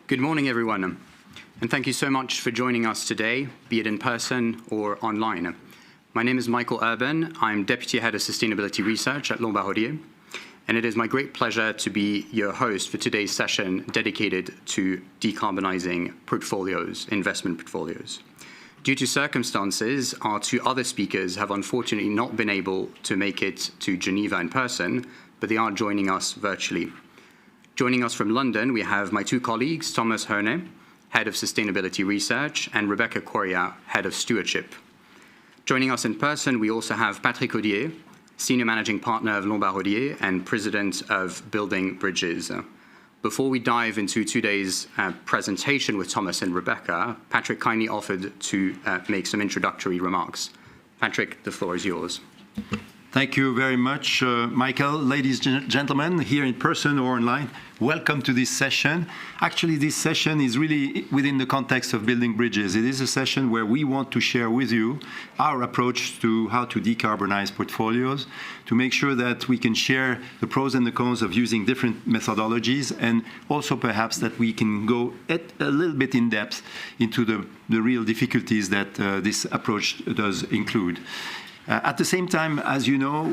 Good morning, everyone, and thank you so much for joining us today, be it in person or online. My name is Michael Urban. I'm Deputy Head of Sustainability Research at Lombard-Odier, and it is my great pleasure to be your host for today's session dedicated to decarbonizing portfolios, investment portfolios. Due to circumstances, our two other speakers have unfortunately not been able to make it to Geneva in person, but they are joining us virtually. Joining us from London, we have my two colleagues, Thomas Herne, Head of Sustainability Research, and Rebecca Correa, Head of Stewardship. Joining us in person, we also have Patrick Audier, Senior Managing Partner of Lombard-Odier and President of Building Bridges. Before we dive into today's presentation with Thomas and Rebecca, Patrick kindly offered to make some introductory remarks. Patrick, the floor is yours. Thank you very much, Michael. Ladies and gentlemen, here in person or online, welcome to this session. Actually, this session is really within the context of building bridges. It is a session where we want to share with you our approach to how to decarbonize portfolios, to make sure that we can share the pros and the cons of using different methodologies, and also perhaps that we can go a little bit in depth into the real difficulties that this approach does include. At the same time, as you know,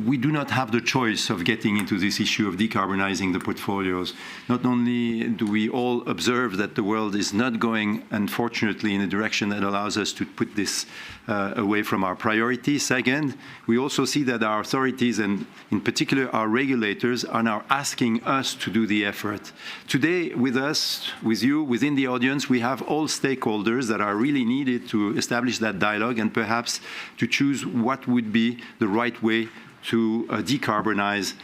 we do not have the choice of getting into this issue of decarbonizing the portfolios. Not only do we all observe that the world is not going, unfortunately, in a direction that allows us to put this away from our priorities. Second, we also see that our authorities, and in particular our regulators, are now asking us to do the effort. Today, with us, with you, within the audience, we have all stakeholders that are really needed to establish that dialogue and perhaps to choose what would be the right way to decarbonize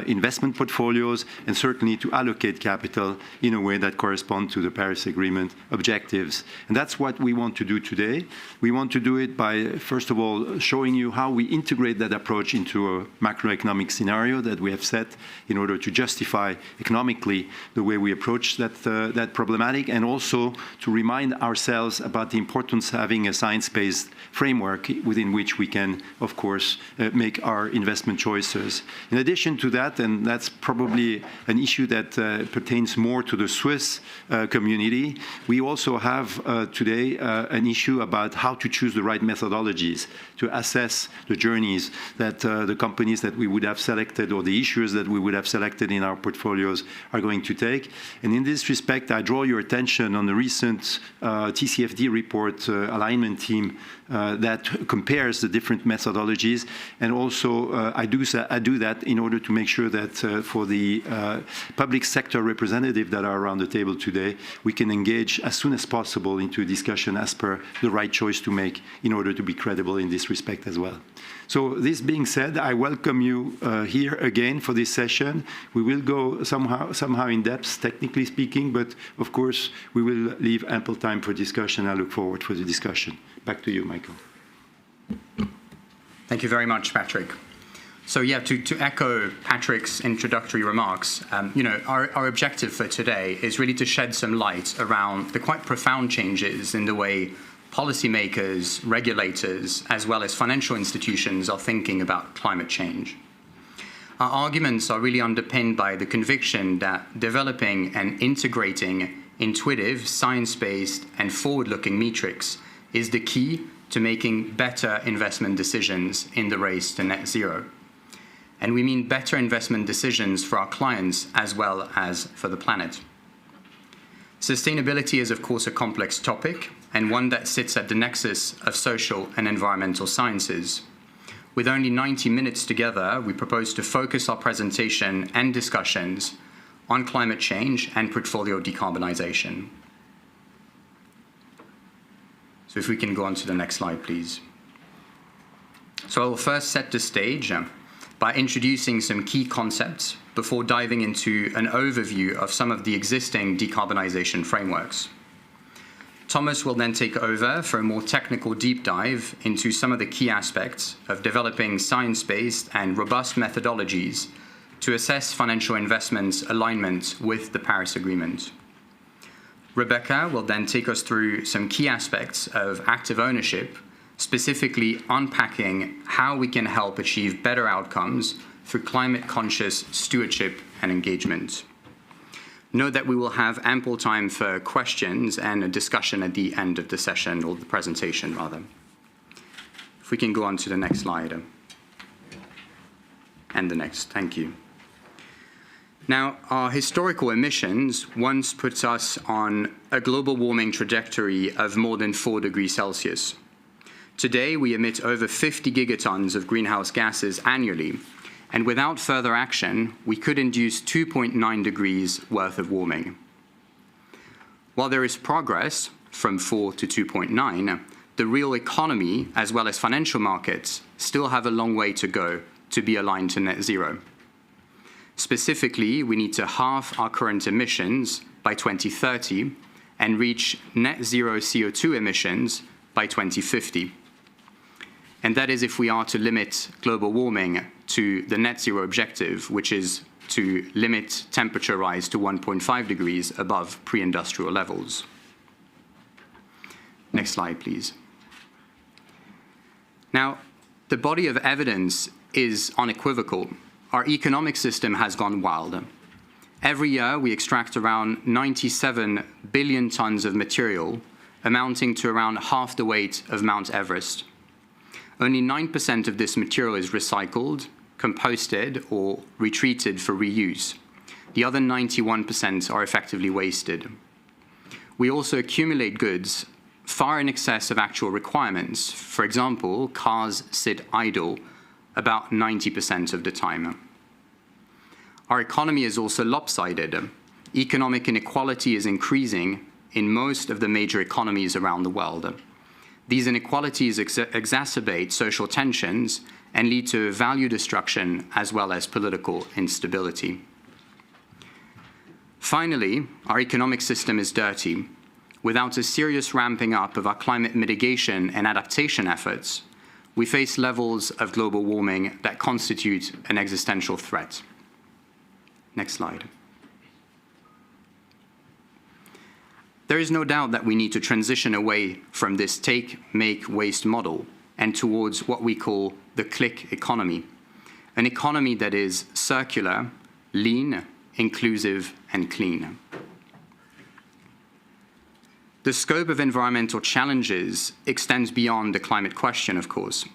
investment portfolios and certainly to allocate capital in a way that corresponds to the Paris Agreement objectives. And that's what we want to do today. We want to do it by, first of all, showing you how we integrate that approach into a macroeconomic scenario that we have set in order to justify economically the way we approach that problematic, and also to remind ourselves about the importance of having a science-based framework within which we can, of course, make our investment choices. In addition to that, and that's probably an issue that pertains more to the Swiss community, we also have today an issue about how to choose the right methodologies to assess the journeys that the companies that we would have selected or the issuers that we would have selected in our portfolios are going to take. And in this respect, I draw your attention on the recent TCFD report alignment team that compares the different methodologies, and also I do that in order to make sure that for the public sector representatives that are around the table today, we can engage as soon as possible into a discussion as per the right choice to make in order to be credible in this respect as well. So this being said, I welcome you here again for this session. We will go somehow in depth, technically speaking, but of course we will leave ample time for discussion. I look forward for the discussion. Back to you, Michael. Thank you very much, Patrick. So yeah, to echo Patrick's introductory remarks, our objective for today is really to shed some light around the quite profound changes in the way policymakers, regulators, as well as financial institutions are thinking about climate change. Our arguments are really underpinned by the conviction that developing and integrating intuitive, science-based, and forward-looking metrics is the key to making better investment decisions in the race to net zero. And we mean better investment decisions for our clients as well as for the planet. Sustainability is, of course, a complex topic and one that sits at the nexus of social and environmental sciences. With only 90 minutes together, we propose to focus our presentation and discussions on climate change and portfolio decarbonization. So if we can go on to the next slide, please. So I will first set the stage by introducing some key concepts before diving into an overview of some of the existing decarbonization frameworks. Thomas will then take over for a more technical deep dive into some of the key aspects of developing science-based and robust methodologies to assess financial investments' alignment with the Paris Agreement. Rebecca will then take us through some key aspects of active ownership, specifically unpacking how we can help achieve better outcomes through climate-conscious stewardship and engagement. Note that we will have ample time for questions and a discussion at the end of the session, or the presentation, rather. If we can go on to the next slide. And the next, thank you. Now, our historical emissions once put us on a global warming trajectory of more than 4 degrees Celsius. Today, we emit over 50 gigatons of greenhouse gases annually, and without further action, we could induce 2.9 degrees worth of warming. While there is progress from 4 to 2.9, the real economy, as well as financial markets, still have a long way to go to be aligned to net zero. Specifically, we need to halve our current emissions by 2030 and reach net zero CO2 emissions by 2050. And that is if we are to limit global warming to the net zero objective, which is to limit temperature rise to 1.5 degrees above pre-industrial levels. Next slide, please. Now, the body of evidence is unequivocal. Our economic system has gone wild. Every year, we extract around 97 billion tons of material, amounting to around half the weight of Mount Everest. Only 9% of this material is recycled, composted, or retreated for reuse. The other 91% are effectively wasted. We also accumulate goods far in excess of actual requirements. For example, cars sit idle about 90% of the time. Our economy is also lopsided. Economic inequality is increasing in most of the major economies around the world. These inequalities exacerbate social tensions and lead to value destruction as well as political instability. Finally, our economic system is dirty. Without a serious ramping up of our climate mitigation and adaptation efforts, we face levels of global warming that constitute an existential threat. Next slide. There is no doubt that we need to transition away from this take, make, waste model and towards what we call the click economy, an economy that is circular, lean, inclusive, and clean. The scope of environmental challenges extends beyond the climate question, of course.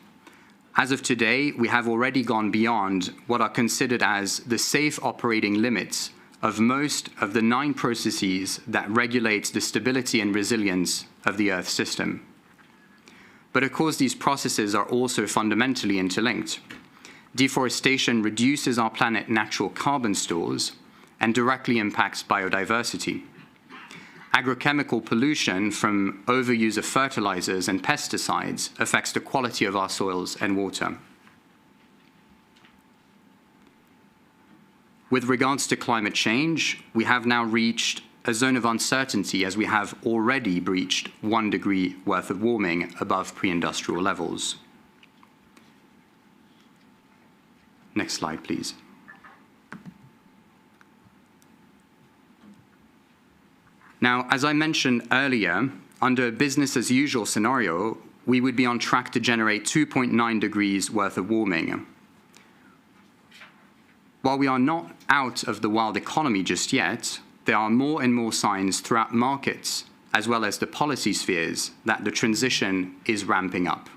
As of today, we have already gone beyond what are considered as the safe operating limits of most of the 9 processes that regulate the stability and resilience of the Earth system. But of course, these processes are also fundamentally interlinked. Deforestation reduces our planet's natural carbon stores and directly impacts biodiversity. Agrochemical pollution from overuse of fertilizers and pesticides affects the quality of our soils and water. With regards to climate change, we have now reached a zone of uncertainty as we have already breached 1 degree worth of warming above pre-industrial levels. Next slide, please. Now, as I mentioned earlier, under a business as usual scenario, we would be on track to generate 2.9 degrees worth of warming. While we are not out of the wild economy just yet, there are more and more signs throughout markets, as well as the policy spheres, that the transition is ramping up.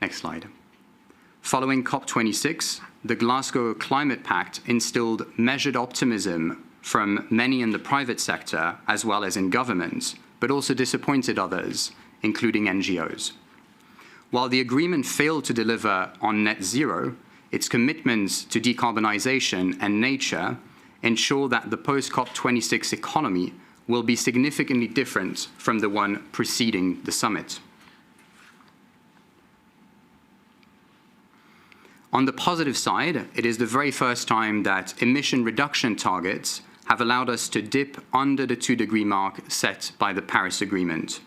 Next slide. Following COP26, the Glasgow Climate Pact instilled measured optimism from many in the private sector, as well as in governments, but also disappointed others, including NGOs. While the agreement failed to deliver on net zero, its commitments to decarbonization and nature ensure that the post-COP26 economy will be significantly different from the one preceding the summit. On the positive side, it is the very first time that emission reduction targets have allowed us to dip under the 2-degree mark set by the Paris Agreement.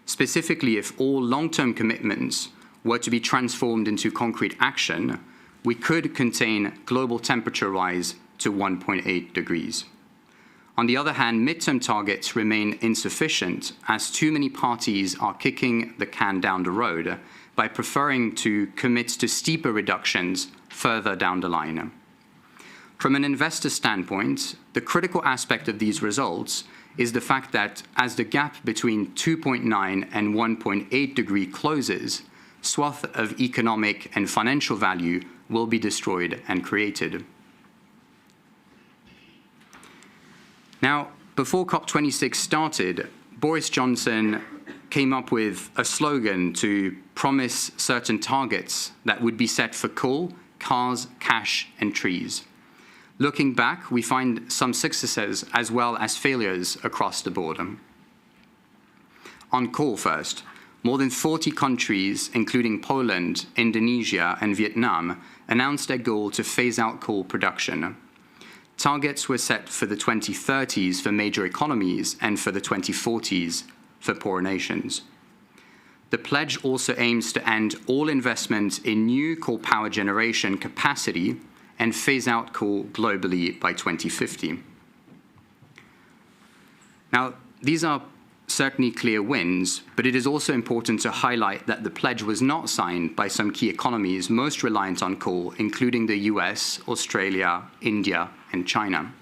Specifically, if all long-term commitments were to be transformed into concrete action, we could contain global temperature rise to 1.8 degrees. On the other hand, midterm targets remain insufficient as too many parties are kicking the can down the road by preferring to commit to steeper reductions further down the line. From an investor standpoint, the critical aspect of these results is the fact that as the gap between 2.9 and 1.8 degree closes, swath of economic and financial value will be destroyed and created. Now, before COP26 started, Boris Johnson came up with a slogan to promise certain targets that would be set for coal, cars, cash, and trees. Looking back, we find some successes as well as failures across the board. On coal first, more than 40 countries, including Poland, Indonesia, and Vietnam, announced their goal to phase out coal production. Targets were set for the 2030s for major economies and for the 2040s for poor nations. The pledge also aims to end all investment in new coal power generation capacity and phase out coal globally by 2050. Now, these are certainly clear wins, but it is also important to highlight that the pledge was not signed by some key economies most reliant on coal, including the US, Australia, India, and China.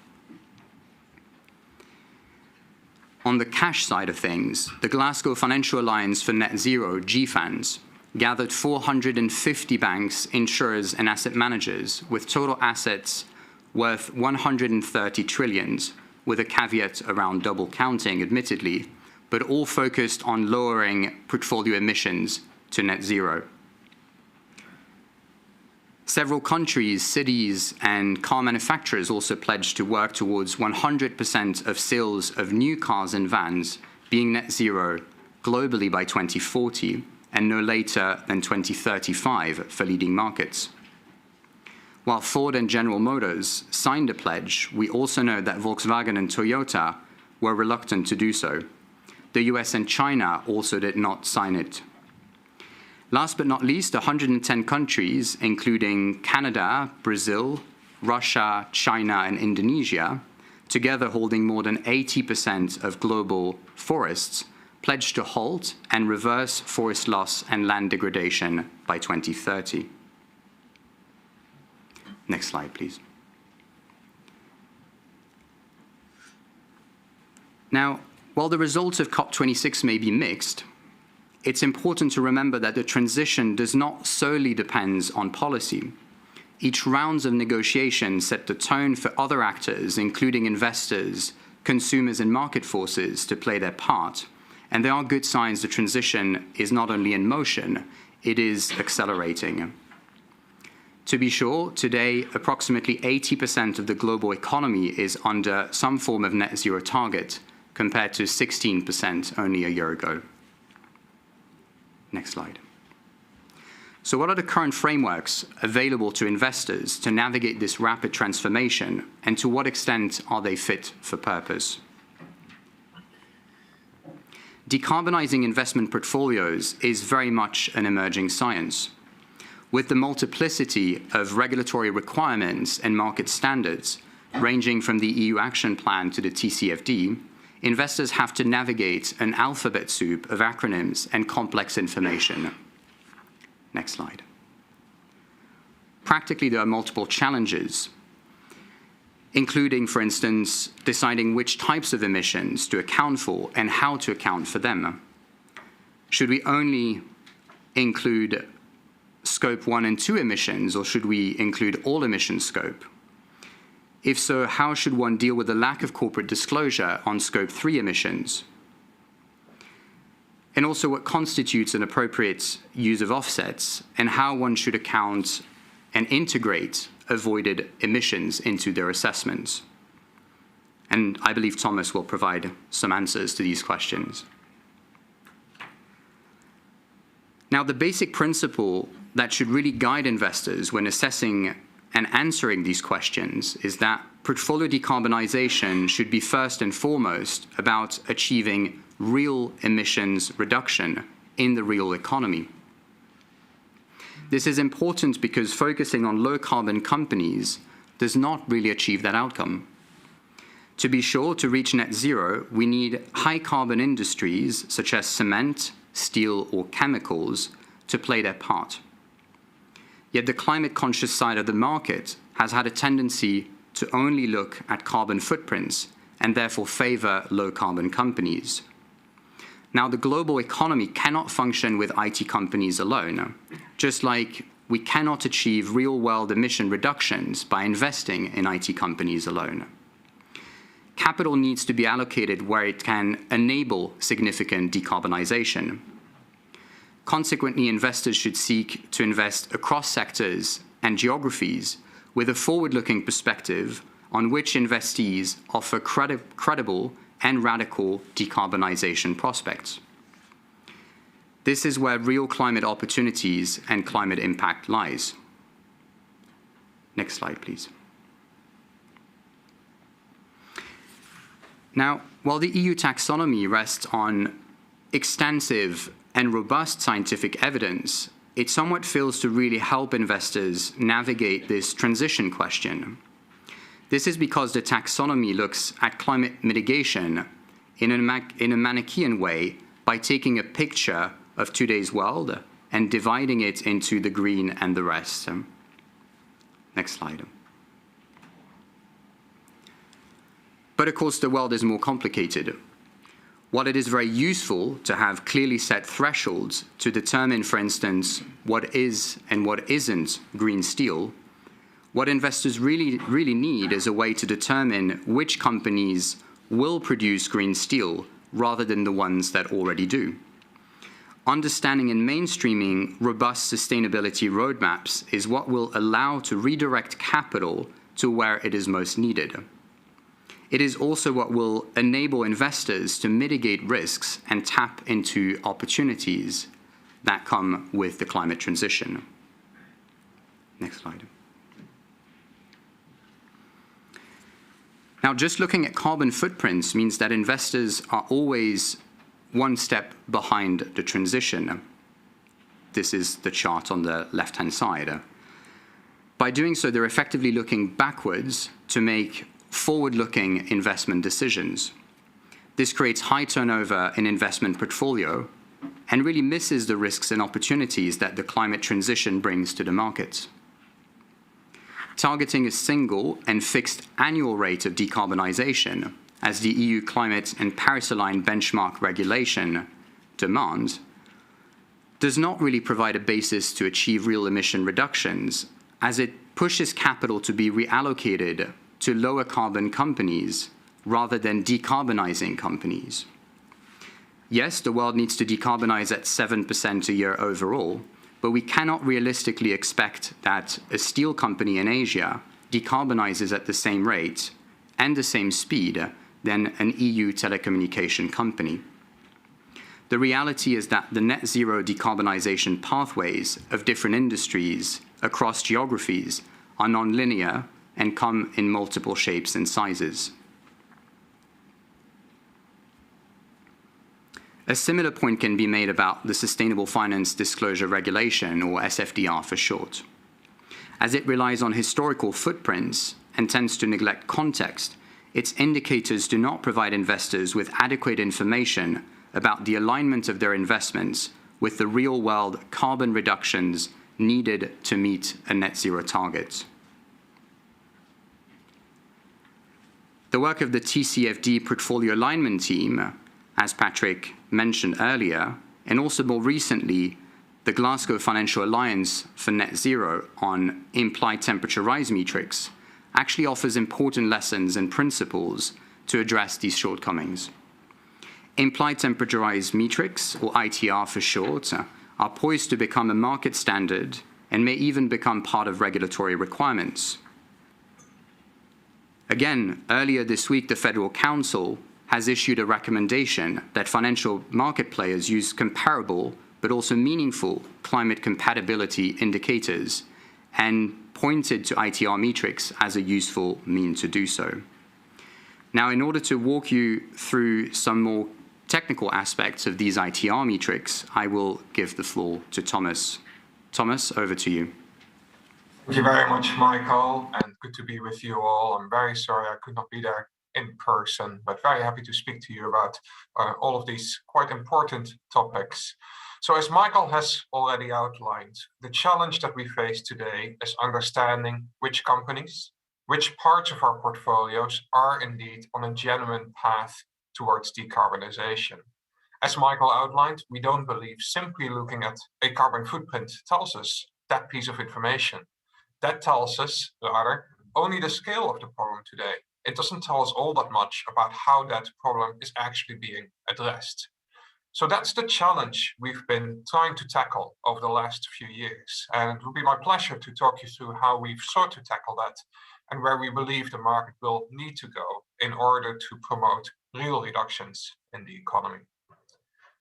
On the cash side of things, the Glasgow Financial Alliance for Net Zero, GFANZ, gathered 450 banks, insurers, and asset managers with total assets worth 130 trillions, with a caveat around double counting, admittedly, but all focused on lowering portfolio emissions to net zero. Several countries, cities, and car manufacturers also pledged to work towards 100% of sales of new cars and vans being net zero globally by 2040, and no later than 2035 for leading markets. While Ford and General Motors signed a pledge, we also know that Volkswagen and Toyota were reluctant to do so. The US and China also did not sign it. Last but not least, 110 countries, including Canada, Brazil, Russia, China, and Indonesia, together holding more than 80% of global forests, pledged to halt and reverse forest loss and land degradation by 2030. Next slide, please. Now, while the results of COP26 may be mixed, it's important to remember that the transition does not solely depend on policy. Each round of negotiation set the tone for other actors, including investors, consumers, and market forces, to play their part. And there are good signs the transition is not only in motion, it is accelerating. To be sure, today, approximately 80% of the global economy is under some form of net zero target, compared to 16% only a year ago. Next slide. So what are the current frameworks available to investors to navigate this rapid transformation, and to what extent are they fit for purpose? Decarbonizing investment portfolios is very much an emerging science. With the multiplicity of regulatory requirements and market standards, ranging from the EU Action Plan to the TCFD, investors have to navigate an alphabet soup of acronyms and complex information. Next slide. Practically, there are multiple challenges, including, for instance, deciding which types of emissions to account for and how to account for them. Should we only include Scope 1 and 2 emissions, or should we include all emission scope? If so, how should one deal with the lack of corporate disclosure on Scope 3 emissions? And also, what constitutes an appropriate use of offsets, and how one should account and integrate avoided emissions into their assessments. And I believe Thomas will provide some answers to these questions. Now, the basic principle that should really guide investors when assessing and answering these questions is that portfolio decarbonization should be first and foremost about achieving real emissions reduction in the real economy. This is important because focusing on low-carbon companies does not really achieve that outcome. To be sure, to reach net zero, we need high-carbon industries such as cement, steel, or chemicals to play their part. Yet the climate-conscious side of the market has had a tendency to only look at carbon footprints and therefore favor low-carbon companies. Now, the global economy cannot function with IT companies alone, just like we cannot achieve real-world emission reductions by investing in IT companies alone. Capital needs to be allocated where it can enable significant decarbonization. Consequently, investors should seek to invest across sectors and geographies with a forward-looking perspective on which investees offer credible and radical decarbonization prospects. This is where real climate opportunities and climate impact lies. Next slide, please. Now, while the EU Taxonomy rests on extensive and robust scientific evidence, it somewhat fails to really help investors navigate this transition question. This is because the taxonomy looks at climate mitigation in a Manichaean way by taking a picture of today's world and dividing it into the green and the rest. Next slide. But of course, the world is more complicated. While it is very useful to have clearly set thresholds to determine, for instance, what is and what isn't green steel, what investors really need is a way to determine which companies will produce green steel rather than the ones that already do. Understanding and mainstreaming robust sustainability roadmaps is what will allow to redirect capital to where it is most needed. It is also what will enable investors to mitigate risks and tap into opportunities that come with the climate transition. Next slide. Now, just looking at carbon footprints means that investors are always one step behind the transition. This is the chart on the left-hand side. By doing so, they're effectively looking backwards to make forward-looking investment decisions. This creates high turnover in investment portfolio and really misses the risks and opportunities that the climate transition brings to the markets. Targeting a single and fixed annual rate of decarbonization, as the EU climate and Paris-aligned benchmark regulation demands, does not really provide a basis to achieve real emission reductions, as it pushes capital to be reallocated to lower carbon companies rather than decarbonizing companies. Yes, the world needs to decarbonize at 7% a year overall, but we cannot realistically expect that a steel company in Asia decarbonizes at the same rate and the same speed than an EU telecommunication company. The reality is that the net zero decarbonization pathways of different industries across geographies are non-linear and come in multiple shapes and sizes. A similar point can be made about the Sustainable Finance Disclosure Regulation, or SFDR for short. As it relies on historical footprints and tends to neglect context, its indicators do not provide investors with adequate information about the alignment of their investments with the real-world carbon reductions needed to meet a net zero target. The work of the TCFD portfolio alignment team, as Patrick mentioned earlier, and also more recently, the Glasgow Financial Alliance for Net Zero on implied temperature rise metrics, actually offers important lessons and principles to address these shortcomings. Implied temperature rise metrics, or ITR for short, are poised to become a market standard and may even become part of regulatory requirements. Again, earlier this week, the Federal Council has issued a recommendation that financial market players use comparable but also meaningful climate compatibility indicators and pointed to ITR metrics as a useful mean to do so. Now, in order to walk you through some more technical aspects of these ITR metrics, I will give the floor to Thomas. Thomas, over to you. Thank you very much, Michael, and good to be with you all. I'm very sorry I could not be there in person, but very happy to speak to you about all of these quite important topics. So as Michael has already outlined, the challenge that we face today is understanding which companies which parts of our portfolios are indeed on a genuine path towards decarbonization. As Michael outlined, we don't believe simply looking at a carbon footprint tells us that piece of information. That tells us, rather, only the scale of the problem today. It doesn't tell us all that much about how that problem is actually being addressed. So that's the challenge we've been trying to tackle over the last few years. And it will be my pleasure to talk you through how we've sought to tackle that and where we believe the market will need to go in order to promote real reductions in the economy.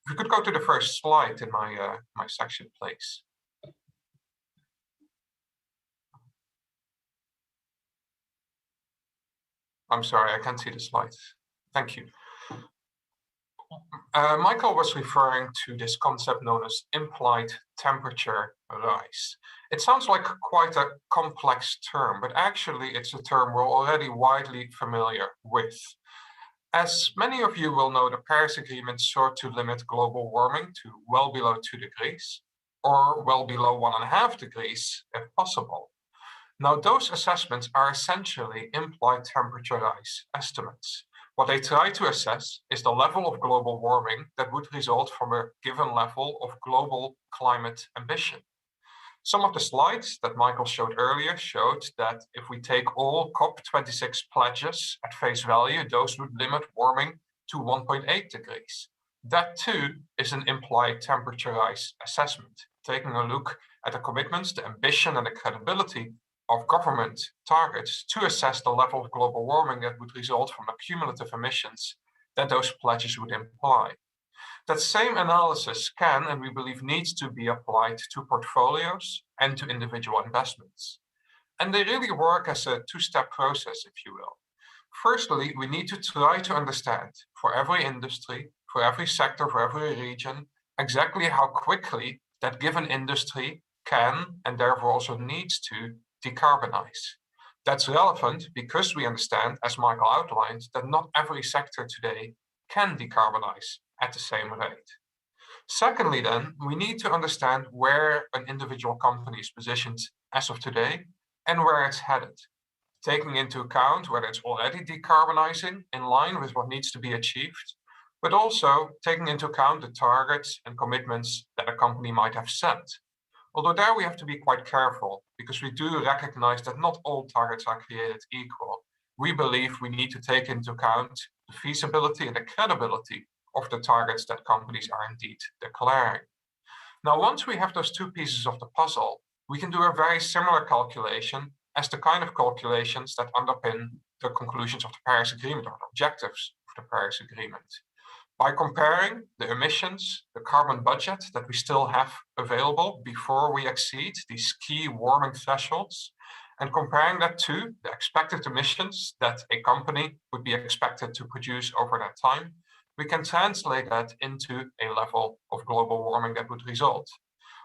If we could go to the first slide in my section, please. I'm sorry, I can't see the slides. Thank you. Michael was referring to this concept known as implied temperature rise. It sounds like quite a complex term, but actually it's a term we're already widely familiar with. As many of you will know, the Paris Agreement sought to limit global warming to well below 2 degrees, or well below 1.5 degrees if possible. Now, those assessments are essentially implied temperature rise estimates. What they try to assess is the level of global warming that would result from a given level of global climate ambition. Some of the slides that Michael showed earlier showed that if we take all COP26 pledges at face value, those would limit warming to 1.8 degrees. That too is an implied temperature rise assessment, taking a look at the commitments, the ambition and the credibility of government targets to assess the level of global warming that would result from the cumulative emissions that those pledges would imply. That same analysis can, and we believe needs to be applied to portfolios and to individual investments. And they really work as a two-step process, if you will. Firstly, we need to try to understand for every industry, for every sector, for every region, exactly how quickly that given industry can, and therefore also needs to, decarbonize. That's relevant because we understand, as Michael outlined, that not every sector today can decarbonize at the same rate. Secondly, then, we need to understand where an individual company is positioned as of today and where it's headed, taking into account whether it's already decarbonizing in line with what needs to be achieved, but also taking into account the targets and commitments that a company might have set. Although there we have to be quite careful because we do recognize that not all targets are created equal. We believe we need to take into account the feasibility and the credibility of the targets that companies are indeed declaring. Now, once we have those two pieces of the puzzle, we can do a very similar calculation as the kind of calculations that underpin the conclusions of the Paris Agreement or the objectives of the Paris Agreement. By comparing the emissions, the carbon budget that we still have available before we exceed these key warming thresholds, and comparing that to the expected emissions that a company would be expected to produce over that time, we can translate that into a level of global warming that would result.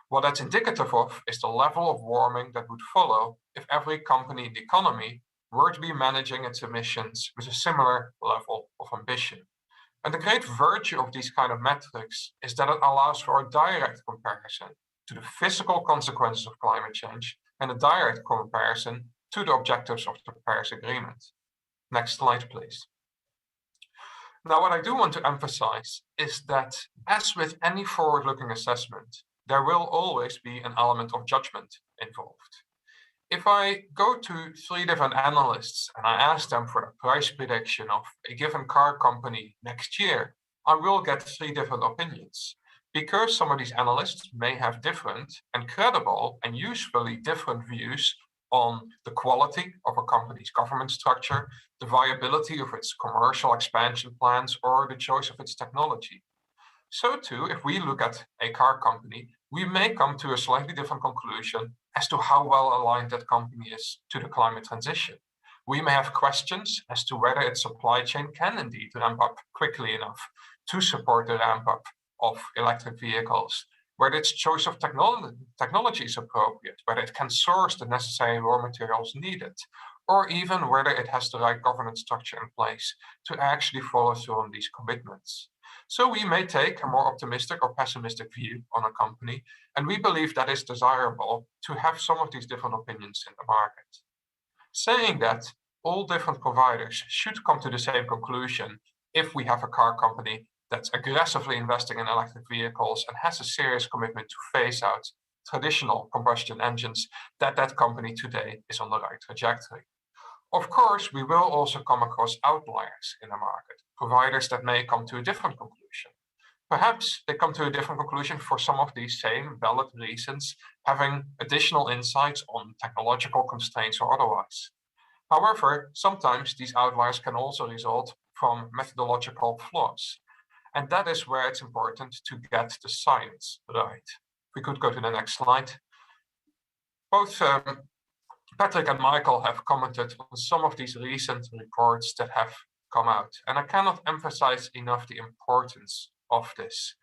What that's indicative of is the level of warming that would follow if every company in the economy were to be managing its emissions with a similar level of ambition. And the great virtue of these kind of metrics is that it allows for a direct comparison to the physical consequences of climate change and a direct comparison to the objectives of the Paris Agreement. Next slide, please. Now, what I do want to emphasize is that as with any forward-looking assessment, there will always be an element of judgment involved. If I go to 3 different analysts and I ask them for the price prediction of a given car company next year, I will get 3 different opinions because some of these analysts may have different and credible and usefully different views on the quality of a company's government structure, the viability of its commercial expansion plans, or the choice of its technology. So too, if we look at a car company, we may come to a slightly different conclusion as to how well aligned that company is to the climate transition. We may have questions as to whether its supply chain can indeed ramp up quickly enough to support the ramp up of electric vehicles, whether its choice of technology is appropriate, whether it can source the necessary raw materials needed, or even whether it has the right governance structure in place to actually follow through on these commitments. So we may take a more optimistic or pessimistic view on a company, and we believe that it's desirable to have some of these different opinions in the market. saying that all different providers should come to the same conclusion if we have a car company that's aggressively investing in electric vehicles and has a serious commitment to phase out traditional combustion engines, that company today is on the right trajectory. Of course, we will also come across outliers in the market, providers that may come to a different conclusion. Perhaps they come to a different conclusion for some of these same valid reasons, having additional insights on technological constraints or otherwise. However, sometimes these outliers can also result from methodological flaws. And that is where it's important to get the science right. If we could go to the next slide. Both Patrick and Michael have commented on some of these recent reports that have come out, and I cannot emphasize enough the importance of this.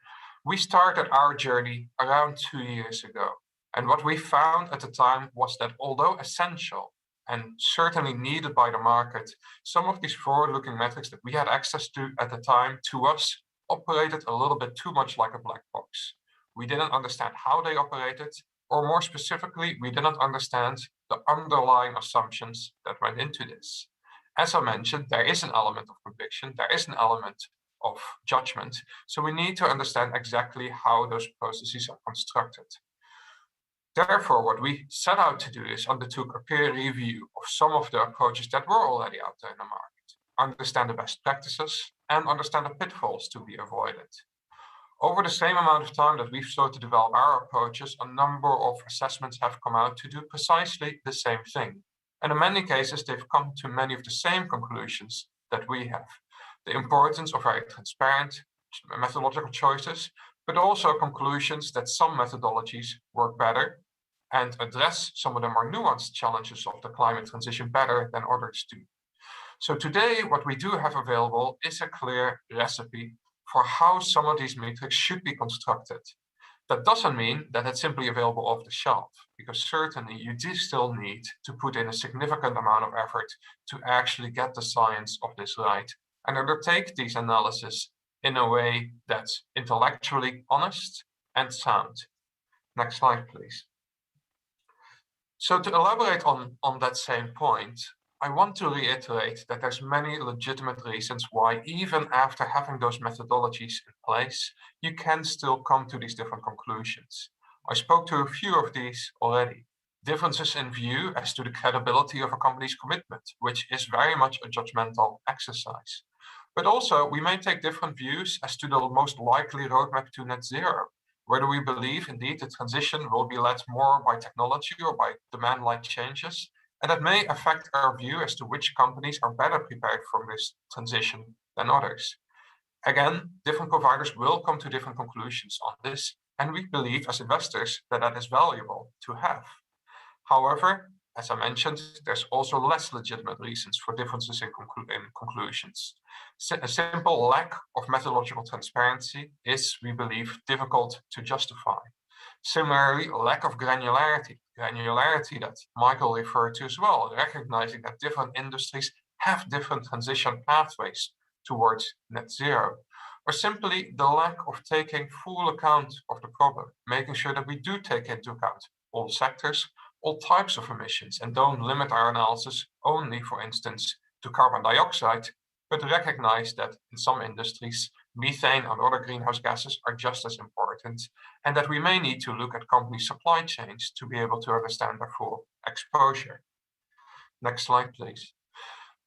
We started our journey around 2 years ago, and what we found at the time was that although essential and certainly needed by the market, some of these forward-looking metrics that we had access to at the time, to us, operated a little bit too much like a black box. We didn't understand how they operated, or more specifically, we didn't understand the underlying assumptions that went into this. As I mentioned, there is an element of conviction, there is an element of judgment, so we need to understand exactly how those processes are constructed. Therefore, what we set out to do is undertook a peer review of some of the approaches that were already out there in the market, understand the best practices, and understand the pitfalls to be avoided. Over the same amount of time that we've sought to develop our approaches, a number of assessments have come out to do precisely the same thing. And in many cases, they've come to many of the same conclusions that we have. The importance of very transparent methodological choices, but also conclusions that some methodologies work better and address some of the more nuanced challenges of the climate transition better than others do. So today, what we do have available is a clear recipe for how some of these metrics should be constructed. That doesn't mean that it's simply available off the shelf, because certainly you do still need to put in a significant amount of effort to actually get the science of this right and undertake these analyses in a way that's intellectually honest and sound. Next slide, please. So to elaborate on that same point, I want to reiterate that there's many legitimate reasons why, even after having those methodologies in place, you can still come to these different conclusions. I spoke to a few of these already. Differences in view as to the credibility of a company's commitment, which is very much a judgmental exercise. But also, we may take different views as to the most likely roadmap to net zero. Whether we believe indeed the transition will be led more by technology or by demand-like changes, and that may affect our view as to which companies are better prepared for this transition than others. Again, different providers will come to different conclusions on this, and we believe as investors that that is valuable to have. However, as I mentioned, there's also less legitimate reasons for differences in conclusions. A simple lack of methodological transparency is, we believe, difficult to justify. Similarly, lack of granularity that Michael referred to as well, recognizing that different industries have different transition pathways towards net zero, or simply the lack of taking full account of the problem, making sure that we do take into account all sectors, all types of emissions, and don't limit our analysis only, for instance, to carbon dioxide, but recognize that in some industries, methane and other greenhouse gases are just as important, and that we may need to look at company supply chains to be able to understand their full exposure. Next slide, please.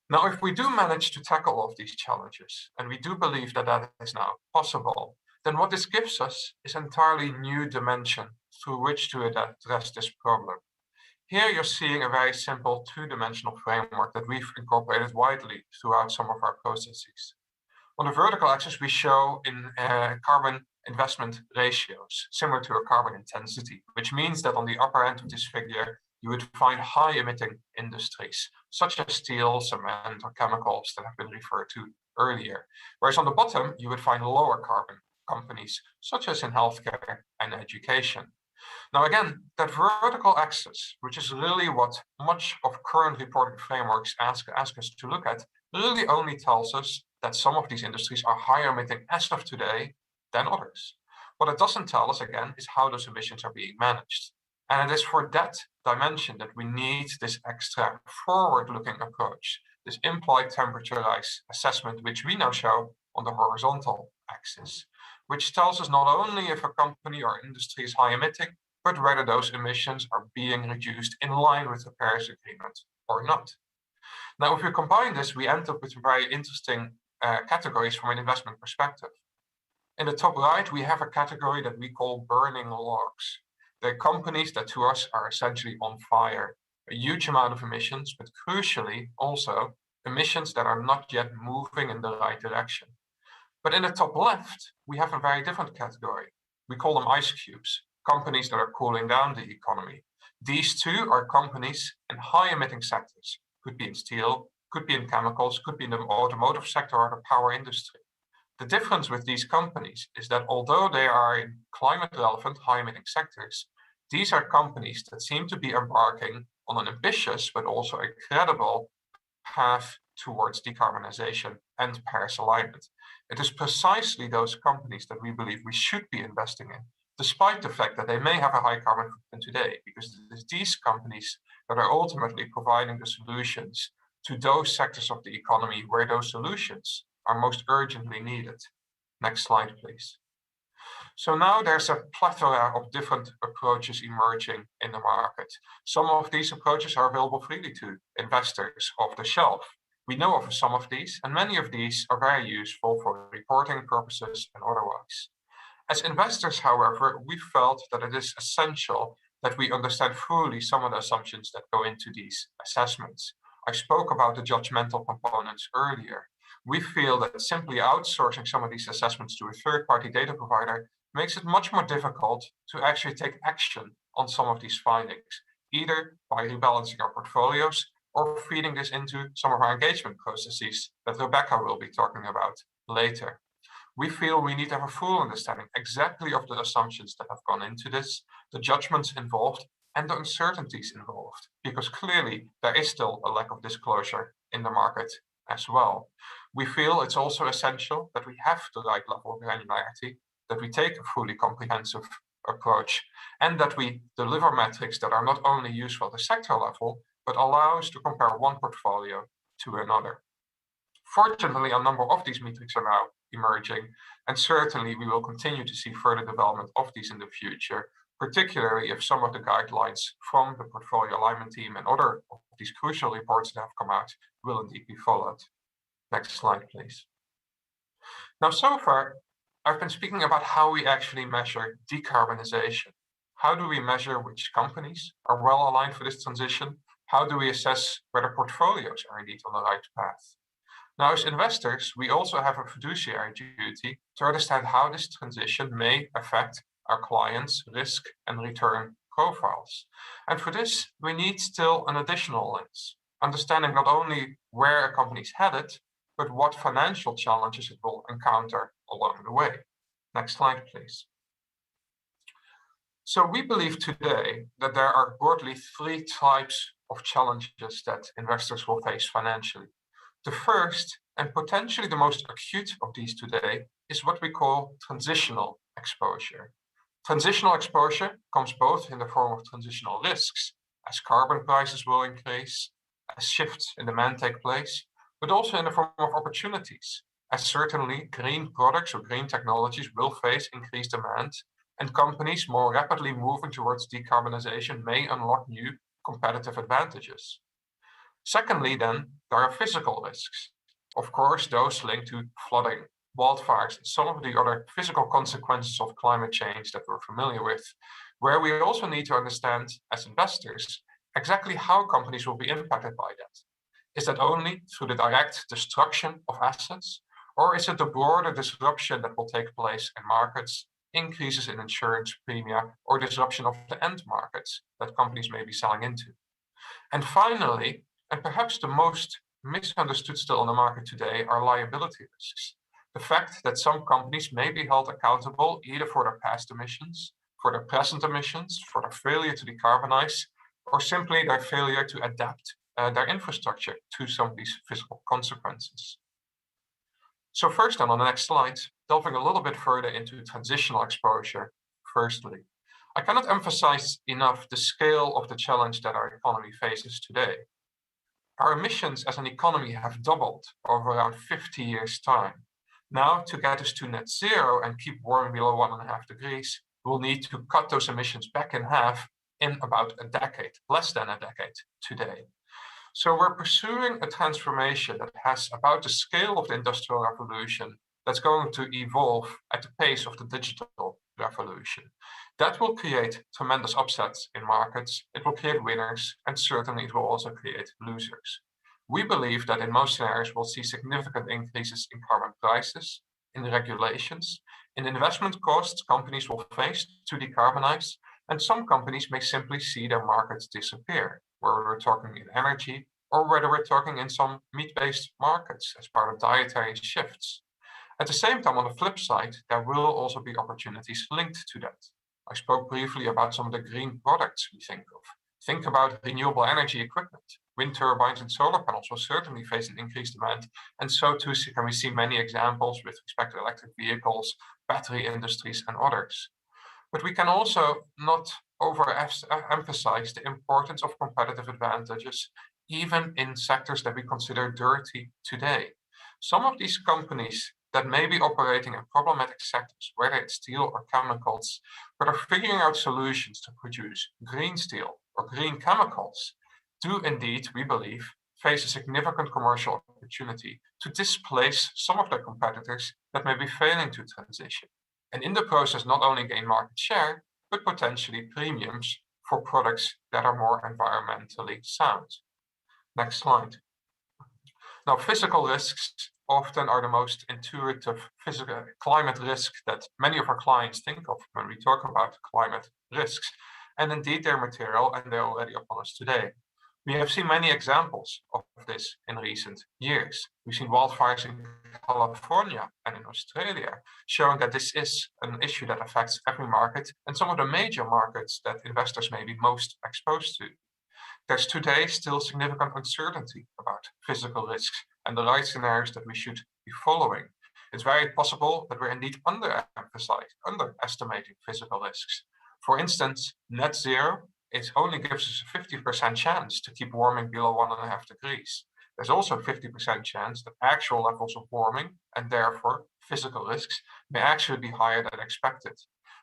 Now, if we do manage to tackle all of these challenges, and we do believe that that is now possible, then what this gives us is an entirely new dimension through which to address this problem. Here you're seeing a very simple two-dimensional framework that we've incorporated widely throughout some of our processes. On the vertical axis, we show in carbon investment ratios, similar to a carbon intensity, which means that on the upper end of this figure, you would find high-emitting industries, such as steel, cement, or chemicals that have been referred to earlier. Whereas on the bottom, you would find lower carbon companies, such as in healthcare and education. Now again, that vertical axis, which is really what much of current reporting frameworks ask us to look at, really only tells us that some of these industries are higher emitting as of today than others. What it doesn't tell us, again, is how those emissions are being managed. And it is for that dimension that we need this extra forward-looking approach, this implied temperature rise assessment, which we now show on the horizontal axis, which tells us not only if a company or industry is high emitting, but whether those emissions are being reduced in line with the Paris Agreement or not. Now, if we combine this, we end up with very interesting categories from an investment perspective. In the top right, we have a category that we call burning logs. They're companies that to us are essentially on fire, a huge amount of emissions, but crucially also emissions that are not yet moving in the right direction. But in the top left, we have a very different category. We call them ice cubes, companies that are cooling down the economy. These two are companies in high emitting sectors, could be in steel, could be in chemicals, could be in the automotive sector or the power industry. The difference with these companies is that although they are in climate relevant, high emitting sectors, these are companies that seem to be embarking on an ambitious, but also a credible path towards decarbonization and Paris alignment. It is precisely those companies that we believe we should be investing in, despite the fact that they may have a high carbon footprint today, because it is these companies that are ultimately providing the solutions to those sectors of the economy where those solutions are most urgently needed. Next slide, please. So now there's a plethora of different approaches emerging in the market. Some of these approaches are available freely to investors off the shelf. We know of some of these, and many of these are very useful for reporting purposes and otherwise. As investors, however, we felt that it is essential that we understand fully some of the assumptions that go into these assessments. I spoke about the judgmental components earlier. We feel that simply outsourcing some of these assessments to a third-party data provider makes it much more difficult to actually take action on some of these findings, either by rebalancing our portfolios or feeding this into some of our engagement processes that Rebecca will be talking about later. We feel we need to have a full understanding exactly of the assumptions that have gone into this, the judgments involved, and the uncertainties involved, because clearly there is still a lack of disclosure in the market as well. We feel it's also essential that we have the right level of granularity, that we take a fully comprehensive approach, and that we deliver metrics that are not only useful at the sector level, but allow us to compare one portfolio to another. Fortunately, a number of these metrics are now emerging, and certainly we will continue to see further development of these in the future, particularly if some of the guidelines from the portfolio alignment team and other of these crucial reports that have come out will indeed be followed. Next slide, please. Now, so far, I've been speaking about how we actually measure decarbonization. How do we measure which companies are well aligned for this transition? How do we assess whether portfolios are indeed on the right path? Now, as investors, we also have a fiduciary duty to understand how this transition may affect our clients' risk and return profiles. And for this, we need still an additional lens, understanding not only where a company is headed, but what financial challenges it will encounter along the way. Next slide, please. So we believe today that there are broadly three types of challenges that investors will face financially. The first, and potentially the most acute of these today, is what we call transitional exposure. Transitional exposure comes both in the form of transitional risks, as carbon prices will increase, as shifts in demand take place, but also in the form of opportunities, as certainly green products or green technologies will face increased demand, and companies more rapidly moving towards decarbonization may unlock new competitive advantages. Secondly, then, there are physical risks. Of course, those linked to flooding, wildfires, and some of the other physical consequences of climate change that we're familiar with, where we also need to understand as investors exactly how companies will be impacted by that. Is that only through the direct destruction of assets, or is it the broader disruption that will take place in markets, increases in insurance premia, or disruption of the end markets that companies may be selling into? And finally, and perhaps the most misunderstood still in the market today, are liability risks. The fact that some companies may be held accountable either for their past emissions, for their present emissions, for their failure to decarbonize, or simply their failure to adapt their infrastructure to some of these physical consequences. So first on the next slide, delving a little bit further into transitional exposure. Firstly, I cannot emphasize enough the scale of the challenge that our economy faces today. Our emissions as an economy have doubled over around 50 years' time. Now, to get us to net zero and keep warming below 1.5 degrees, we'll need to cut those emissions back in half in about a decade, less than a decade today. So we're pursuing a transformation that has about the scale of the Industrial Revolution that's going to evolve at the pace of the digital revolution. That will create tremendous upsets in markets, it will create winners, and certainly it will also create losers. We believe that in most scenarios we'll see significant increases in carbon prices, in regulations, in investment costs companies will face to decarbonize, and some companies may simply see their markets disappear, whether we're talking in energy or whether we're talking in some meat-based markets as part of dietary shifts. At the same time, on the flip side, there will also be opportunities linked to that. I spoke briefly about some of the green products we think of. Think about renewable energy equipment. Wind turbines and solar panels will certainly face an increased demand, and so too can we see many examples with respect to electric vehicles, battery industries, and others. But we can also not overemphasize the importance of competitive advantages, even in sectors that we consider dirty today. Some of these companies that may be operating in problematic sectors, whether it's steel or chemicals, but are figuring out solutions to produce green steel or green chemicals, do indeed, we believe, face a significant commercial opportunity to displace some of their competitors that may be failing to transition, and in the process not only gain market share, but potentially premiums for products that are more environmentally sound. Next slide. Now, physical risks often are the most intuitive physical climate risk that many of our clients think of when we talk about climate risks. And indeed, they're material and they're already upon us today. We have seen many examples of this in recent years. We've seen wildfires in California and in Australia, showing that this is an issue that affects every market and some of the major markets that investors may be most exposed to. There's today still significant uncertainty about physical risks and the right scenarios that we should be following. It's very possible that we're indeed underestimating physical risks. For instance, net zero, it only gives us a 50% chance to keep warming below 1.5 degrees. There's also a 50% chance that actual levels of warming, and therefore physical risks, may actually be higher than expected.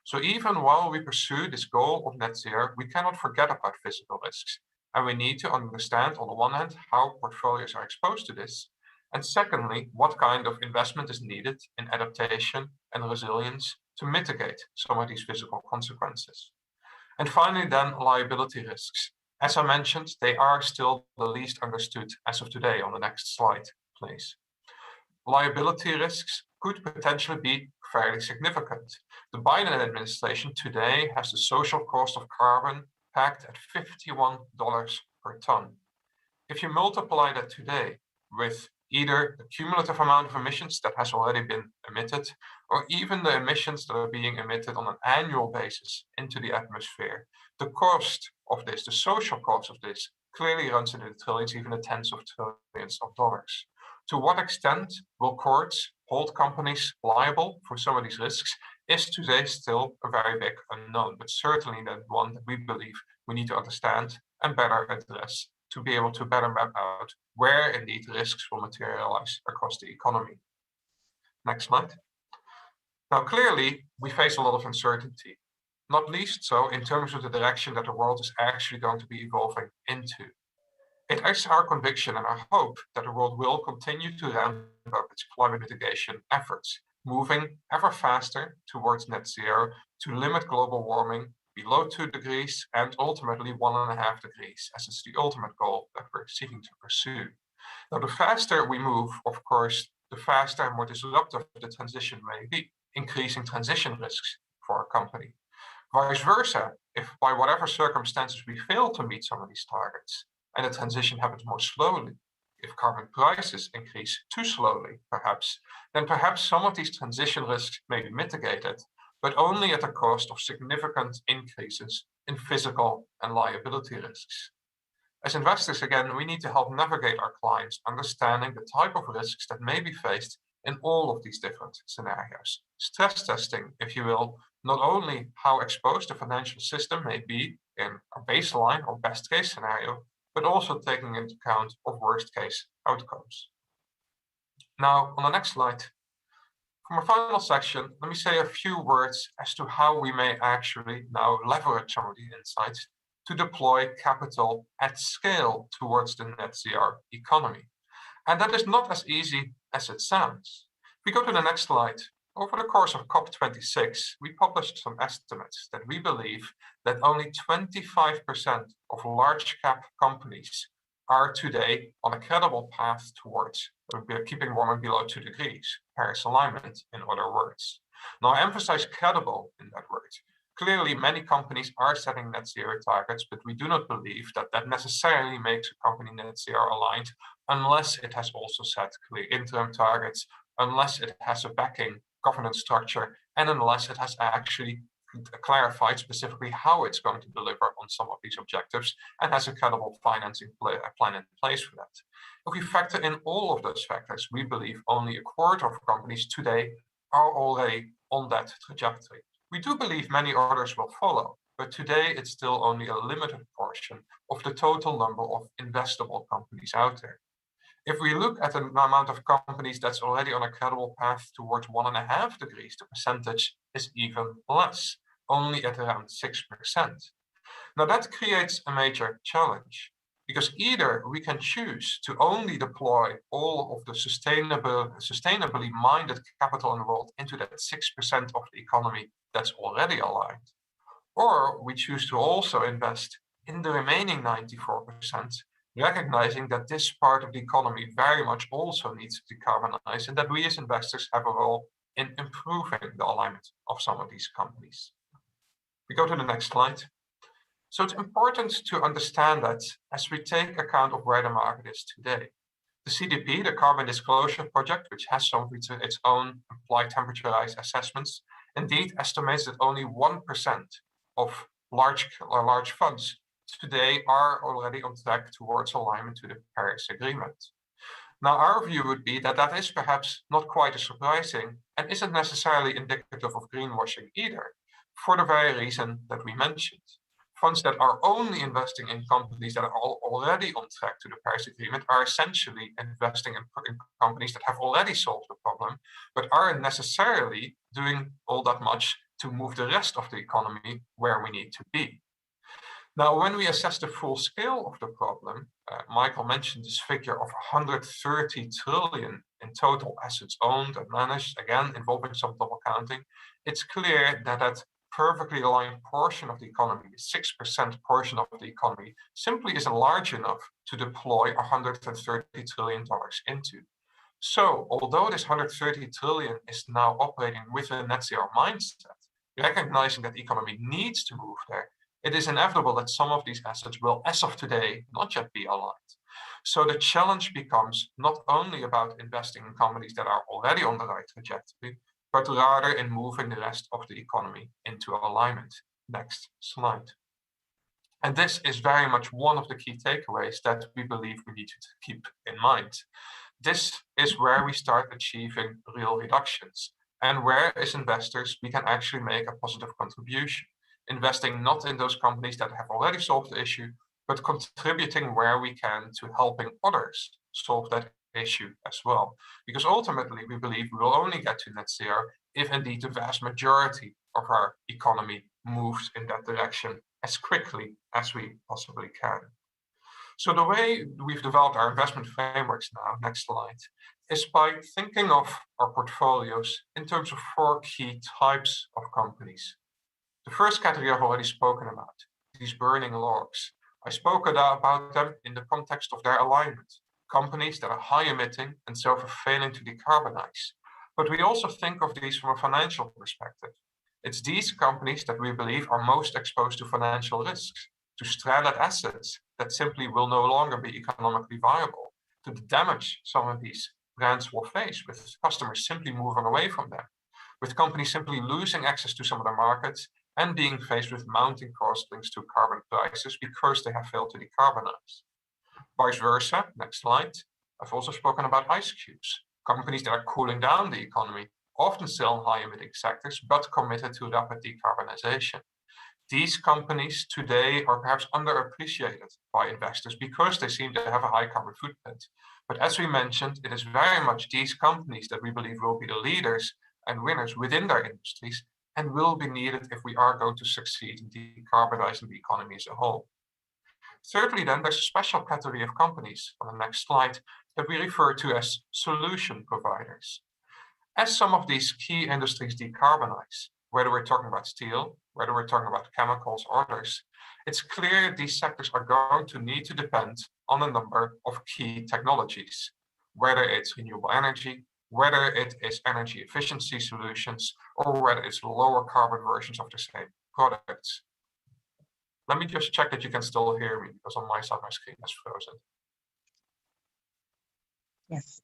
So even while we pursue this goal of net zero, we cannot forget about physical risks. And we need to understand, on the one hand, how portfolios are exposed to this, and secondly, what kind of investment is needed in adaptation and resilience to mitigate some of these physical consequences. And finally, then, liability risks. As I mentioned, they are still the least understood as of today. On the next slide, please. Liability risks could potentially be fairly significant. The Biden administration today has the social cost of carbon pegged at $51 per ton. If you multiply that today with either the cumulative amount of emissions that has already been emitted, or even the emissions that are being emitted on an annual basis into the atmosphere, the cost of this, the social cost of this, clearly runs into the trillions, even the tens of trillions of dollars. To what extent will courts hold companies liable for some of these risks is today still a very big unknown, but certainly that one that we believe we need to understand and better address to be able to better map out where indeed risks will materialize across the economy. Next slide. Now, clearly, we face a lot of uncertainty, not least so in terms of the direction that the world is actually going to be evolving into. It is our conviction and our hope that the world will continue to ramp up its climate mitigation efforts, moving ever faster towards net zero to limit global warming below 2 degrees and ultimately 1.5 degrees, as it's the ultimate goal that we're seeking to pursue. Now, the faster we move, of course, the faster and more disruptive the transition may be, increasing transition risks for our company. Vice versa, if by whatever circumstances we fail to meet some of these targets, and the transition happens more slowly, if carbon prices increase too slowly, then perhaps some of these transition risks may be mitigated, but only at the cost of significant increases in physical and liability risks. As investors, again, we need to help navigate our clients understanding the type of risks that may be faced in all of these different scenarios, stress testing, if you will, not only how exposed the financial system may be in a baseline or best case scenario, but also taking into account of worst case outcomes. Now, on the next slide, from a final section, let me say a few words as to how we may actually now leverage some of these insights to deploy capital at scale towards the net zero economy. And that is not as easy as it sounds. If we go to the next slide, over the course of COP26, we published some estimates that we believe that only 25% of large cap companies are today on a credible path towards keeping warming below 2 degrees, Paris alignment, in other words. Now, I emphasize credible in that word. Clearly, many companies are setting net zero targets, but we do not believe that that necessarily makes a company net zero aligned unless it has also set clear interim targets, unless it has a backing governance structure, and unless it has actually clarified specifically how it's going to deliver on some of these objectives and has a credible financing plan in place for that. If we factor in all of those factors, we believe only a quarter of companies today are already on that trajectory. We do believe many others will follow, but today it's still only a limited portion of the total number of investable companies out there. If we look at the amount of companies that's already on a credible path towards 1.5 degrees, the percentage is even less, only at around 6%. Now that creates a major challenge, because either we can choose to only deploy all of the sustainably minded capital in the world into that 6% of the economy that's already aligned, or we choose to also invest in the remaining 94%, recognizing that this part of the economy very much also needs to decarbonize and that we as investors have a role in improving the alignment of some of these companies. We go to the next slide. So it's important to understand that as we take account of where the market is today. The CDP, the Carbon Disclosure Project, which has some of its own applied temperaturized assessments, indeed estimates that only 1% of large funds today are already on track towards alignment to the Paris Agreement. Now, our view would be that that is perhaps not quite as surprising and isn't necessarily indicative of greenwashing either, for the very reason that we mentioned. Funds that are only investing in companies that are already on track to the Paris Agreement are essentially investing in companies that have already solved the problem, but aren't necessarily doing all that much to move the rest of the economy where we need to be. Now, when we assess the full scale of the problem, Michael mentioned this figure of 130 trillion in total assets owned and managed, again, involving some double counting. It's clear that that perfectly aligned portion of the economy, the 6% portion of the economy, simply isn't large enough to deploy $130 trillion into. So, although this 130 trillion is now operating with a net zero mindset, recognizing that the economy needs to move there, it is inevitable that some of these assets will, as of today, not yet be aligned. So the challenge becomes not only about investing in companies that are already on the right trajectory, but rather in moving the rest of the economy into alignment. Next slide. And this is very much one of the key takeaways that we believe we need to keep in mind. This is where we start achieving real reductions, and where, as investors, we can actually make a positive contribution, investing not in those companies that have already solved the issue, but contributing where we can to helping others solve that issue as well. Because ultimately, we believe we will only get to net zero if indeed the vast majority of our economy moves in that direction as quickly as we possibly can. So the way we've developed our investment frameworks now, next slide, is by thinking of our portfolios in terms of 4 key types of companies. The first category I've already spoken about, these burning logs. I spoke about them in the context of their alignment, companies that are high emitting and so are failing to decarbonize. But we also think of these from a financial perspective. It's these companies that we believe are most exposed to financial risks, to stranded assets that simply will no longer be economically viable, to the damage some of these brands will face with customers simply moving away from them, with companies simply losing access to some of their markets and being faced with mounting cost links to carbon prices because they have failed to decarbonize. Vice versa, next slide. I've also spoken about ice cubes, companies that are cooling down the economy, often still in high-emitting sectors, but committed to rapid decarbonization. These companies today are perhaps underappreciated by investors because they seem to have a high carbon footprint. But as we mentioned, it is very much these companies that we believe will be the leaders and winners within their industries and will be needed if we are going to succeed in decarbonizing the economy as a whole. Thirdly, then, there's a special category of companies on the next slide that we refer to as solution providers. As some of these key industries decarbonize, whether we're talking about steel, whether we're talking about chemicals or others, it's clear these sectors are going to need to depend on a number of key technologies, whether it's renewable energy, whether it is energy efficiency solutions, or whether it's lower carbon versions of the same products. Let me just check that you can still hear me, because on my side, my screen is frozen. Yes.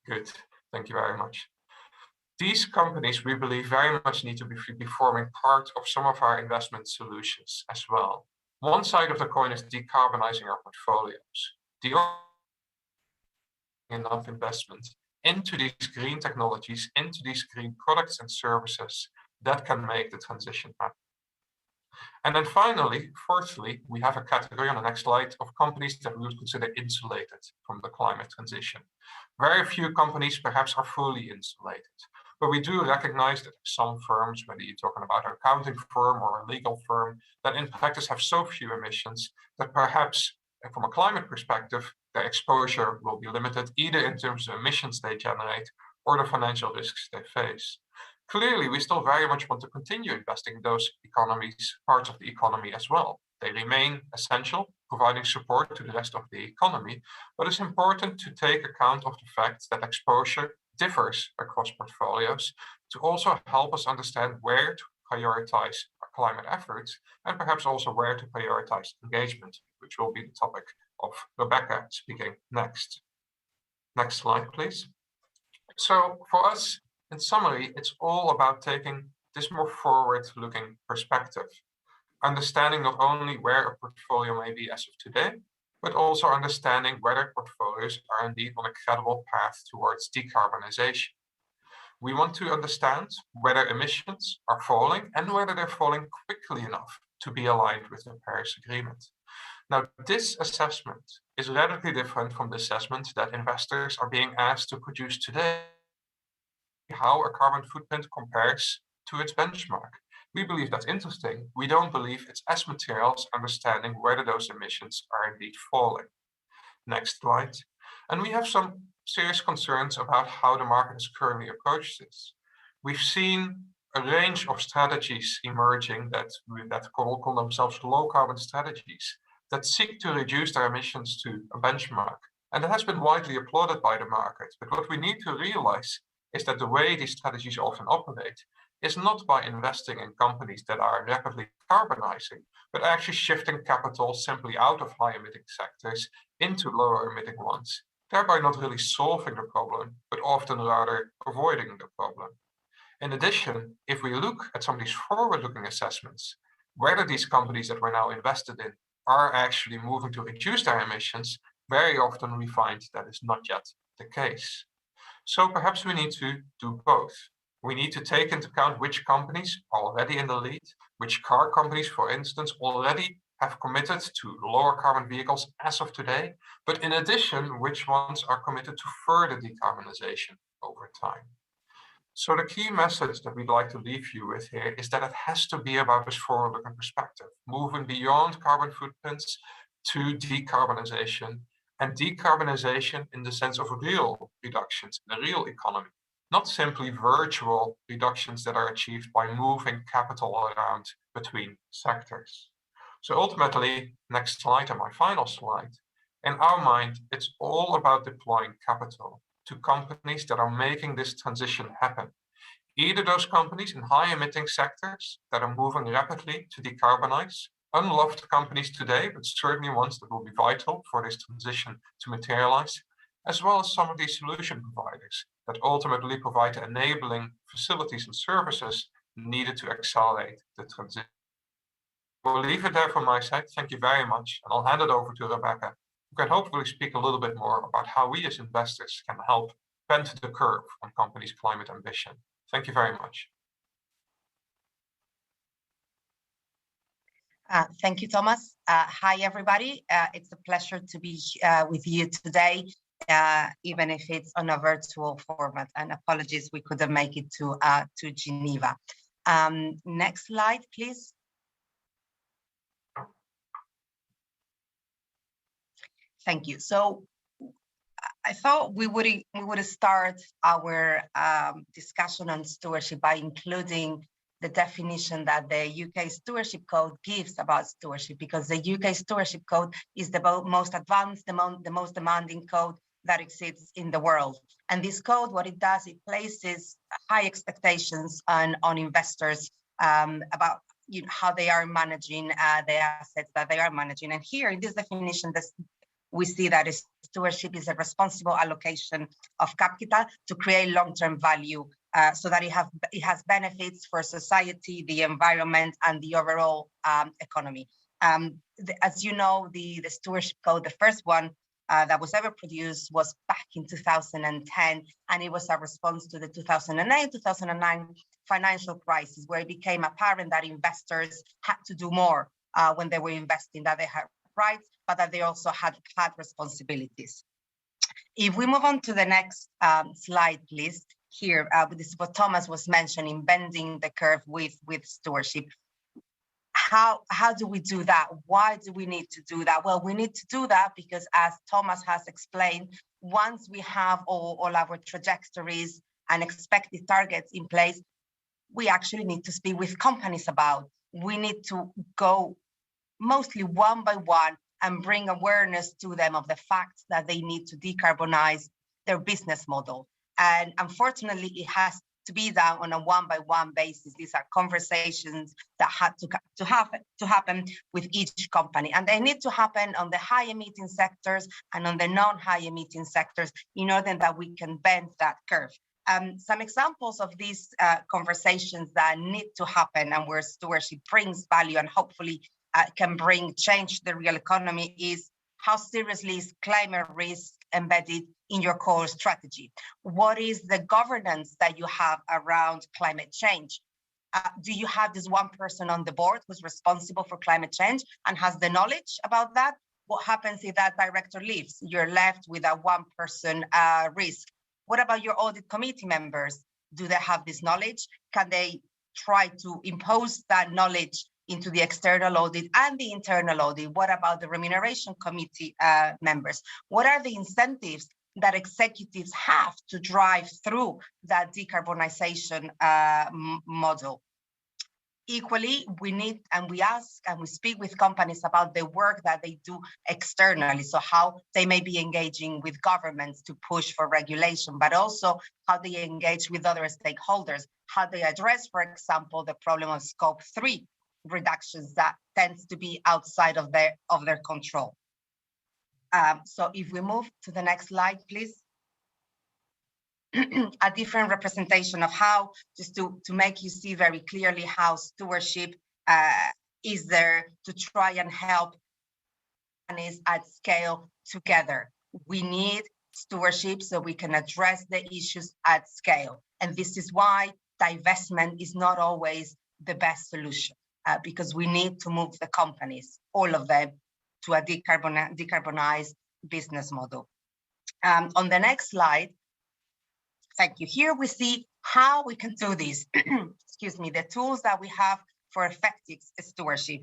Good, thank you very much. These companies, we believe, very much need to be forming part of some of our investment solutions as well. One side of the coin is decarbonizing our portfolios. Enough investment into these green technologies, into these green products and services that can make the transition happen. And then finally, fourthly, we have a category on the next slide of companies that we would consider insulated from the climate transition. Very few companies perhaps are fully insulated, but we do recognize that some firms, whether you're talking about an accounting firm or a legal firm, that in practice have so few emissions that perhaps from a climate perspective, their exposure will be limited either in terms of emissions they generate or the financial risks they face. Clearly, we still very much want to continue investing in those economies, parts of the economy as well. They remain essential, providing support to the rest of the economy, but it's important to take account of the fact that exposure differs across portfolios to also help us understand where to prioritize our climate efforts and perhaps also where to prioritize engagement, which will be the topic of Rebecca speaking next. Next slide, please. So for us, in summary, it's all about taking this more forward-looking perspective, understanding not only where a portfolio may be as of today, but also understanding whether portfolios are indeed on a credible path towards decarbonization. We want to understand whether emissions are falling and whether they're falling quickly enough to be aligned with the Paris Agreement. Now, this assessment is radically different from the assessment that investors are being asked to produce today, how a carbon footprint compares to its benchmark. We believe that's interesting. We don't believe it's as material as understanding whether those emissions are indeed falling. Next slide. And we have some serious concerns about how the market has currently approached this. We've seen a range of strategies emerging that call themselves low carbon strategies that seek to reduce their emissions to a benchmark. And that has been widely applauded by the market. But what we need to realize is that the way these strategies often operate is not by investing in companies that are rapidly decarbonizing, but actually shifting capital simply out of high-emitting sectors into lower-emitting ones, thereby not really solving the problem, but often rather avoiding the problem. In addition, if we look at some of these forward-looking assessments, whether these companies that we're now invested in are actually moving to reduce their emissions, very often we find that is not yet the case. So perhaps we need to do both. We need to take into account which companies are already in the lead, which car companies, for instance, already have committed to lower carbon vehicles as of today, but in addition, which ones are committed to further decarbonization over time. So the key message that we'd like to leave you with here is that it has to be about this forward-looking perspective, moving beyond carbon footprints to decarbonization, and decarbonization in the sense of real reductions in the real economy, not simply virtual reductions that are achieved by moving capital around between sectors. So ultimately, next slide and my final slide, in our mind, it's all about deploying capital to companies that are making this transition happen. Either those companies in high emitting sectors that are moving rapidly to decarbonize, unloved companies today, but certainly ones that will be vital for this transition to materialize, as well as some of these solution providers that ultimately provide the enabling facilities and services needed to accelerate the transition. We'll leave it there from my side. Thank you very much. And I'll hand it over to Rebecca, who can hopefully speak a little bit more about how we as investors can help bend the curve on companies' climate ambition. Thank you very much. Thank you, Thomas. Hi, everybody. It's a pleasure to be with you today, even if it's on a virtual format. And apologies, we couldn't make it to Geneva. Next slide, please. Thank you. So I thought we would start our discussion on stewardship by including the definition that the UK Stewardship Code gives about stewardship, because the UK Stewardship Code is the most advanced, the most demanding code that exists in the world. And this code, what it does, it places high expectations on investors about how they are managing the assets that they are managing. And here in this definition, we see that stewardship is a responsible allocation of capital to create long-term value, so that it has benefits for society, the environment, and the overall economy. As you know, the Stewardship Code, the first one that was ever produced, was back in 2010, and it was a response to the 2008-2009 financial crisis, where it became apparent that investors had to do more when they were investing, that they had rights, but that they also had responsibilities. If we move on to the next slide, please. Here, this is what Thomas was mentioning, bending the curve with stewardship. How do we do that? Why do we need to do that? Well, we need to do that because, as Thomas has explained, once we have all our trajectories and expected targets in place, we actually need to speak with companies about. We need to go mostly one by one and bring awareness to them of the fact that they need to decarbonize their business model. And unfortunately, it has to be done on a one-by-one basis. These are conversations that had to happen with each company. And they need to happen on the high-emitting sectors and on the non-high-emitting sectors in order that we can bend that curve. Some examples of these conversations that need to happen and where stewardship brings value and hopefully can bring change to the real economy is: how seriously is climate risk embedded in your core strategy? What is the governance that you have around climate change? Do you have this one person on the board who's responsible for climate change and has the knowledge about that? What happens if that director leaves? You're left with a one-person risk. What about your audit committee members? Do they have this knowledge? Can they try to impose that knowledge into the external audit and the internal audit? What about the remuneration committee members? What are the incentives that executives have to drive through that decarbonization model? Equally, we need and we ask and we speak with companies about the work that they do externally. So how they may be engaging with governments to push for regulation, but also how they engage with other stakeholders, how they address, for example, the problem of scope 3 reductions that tends to be outside of their control. So if we move to the next slide, please. A different representation of how, just to make you see very clearly how stewardship is there to try and help companies at scale together. We need stewardship so we can address the issues at scale. And this is why divestment is not always the best solution, because we need to move the companies, all of them, to a decarbonized business model. On the next slide, thank you. Here we see how we can do this. Excuse me, the tools that we have for effective stewardship.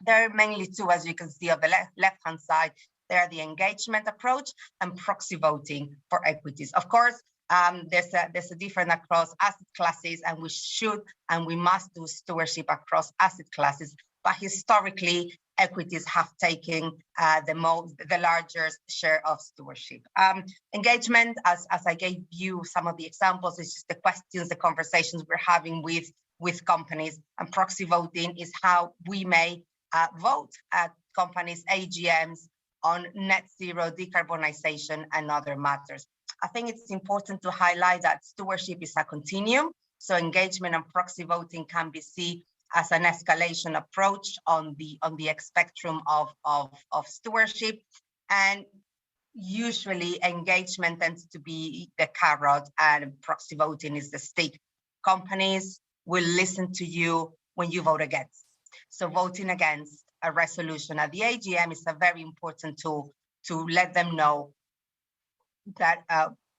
There are mainly two, as you can see on the left-hand side. They are the engagement approach and proxy voting for equities. Of course, there's a difference across asset classes, and we should and we must do stewardship across asset classes. But historically, equities have taken the largest share of stewardship. Engagement, as I gave you some of the examples, is just the questions, the conversations we're having with companies. And proxy voting is how we may vote at companies' AGMs on net zero, decarbonization, and other matters. I think it's important to highlight that stewardship is a continuum. So engagement and proxy voting can be seen as an escalation approach on the spectrum of stewardship. And usually engagement tends to be the carrot and proxy voting is the stick. Companies will listen to you when you vote against. So voting against a resolution at the AGM is a very important tool to let them know that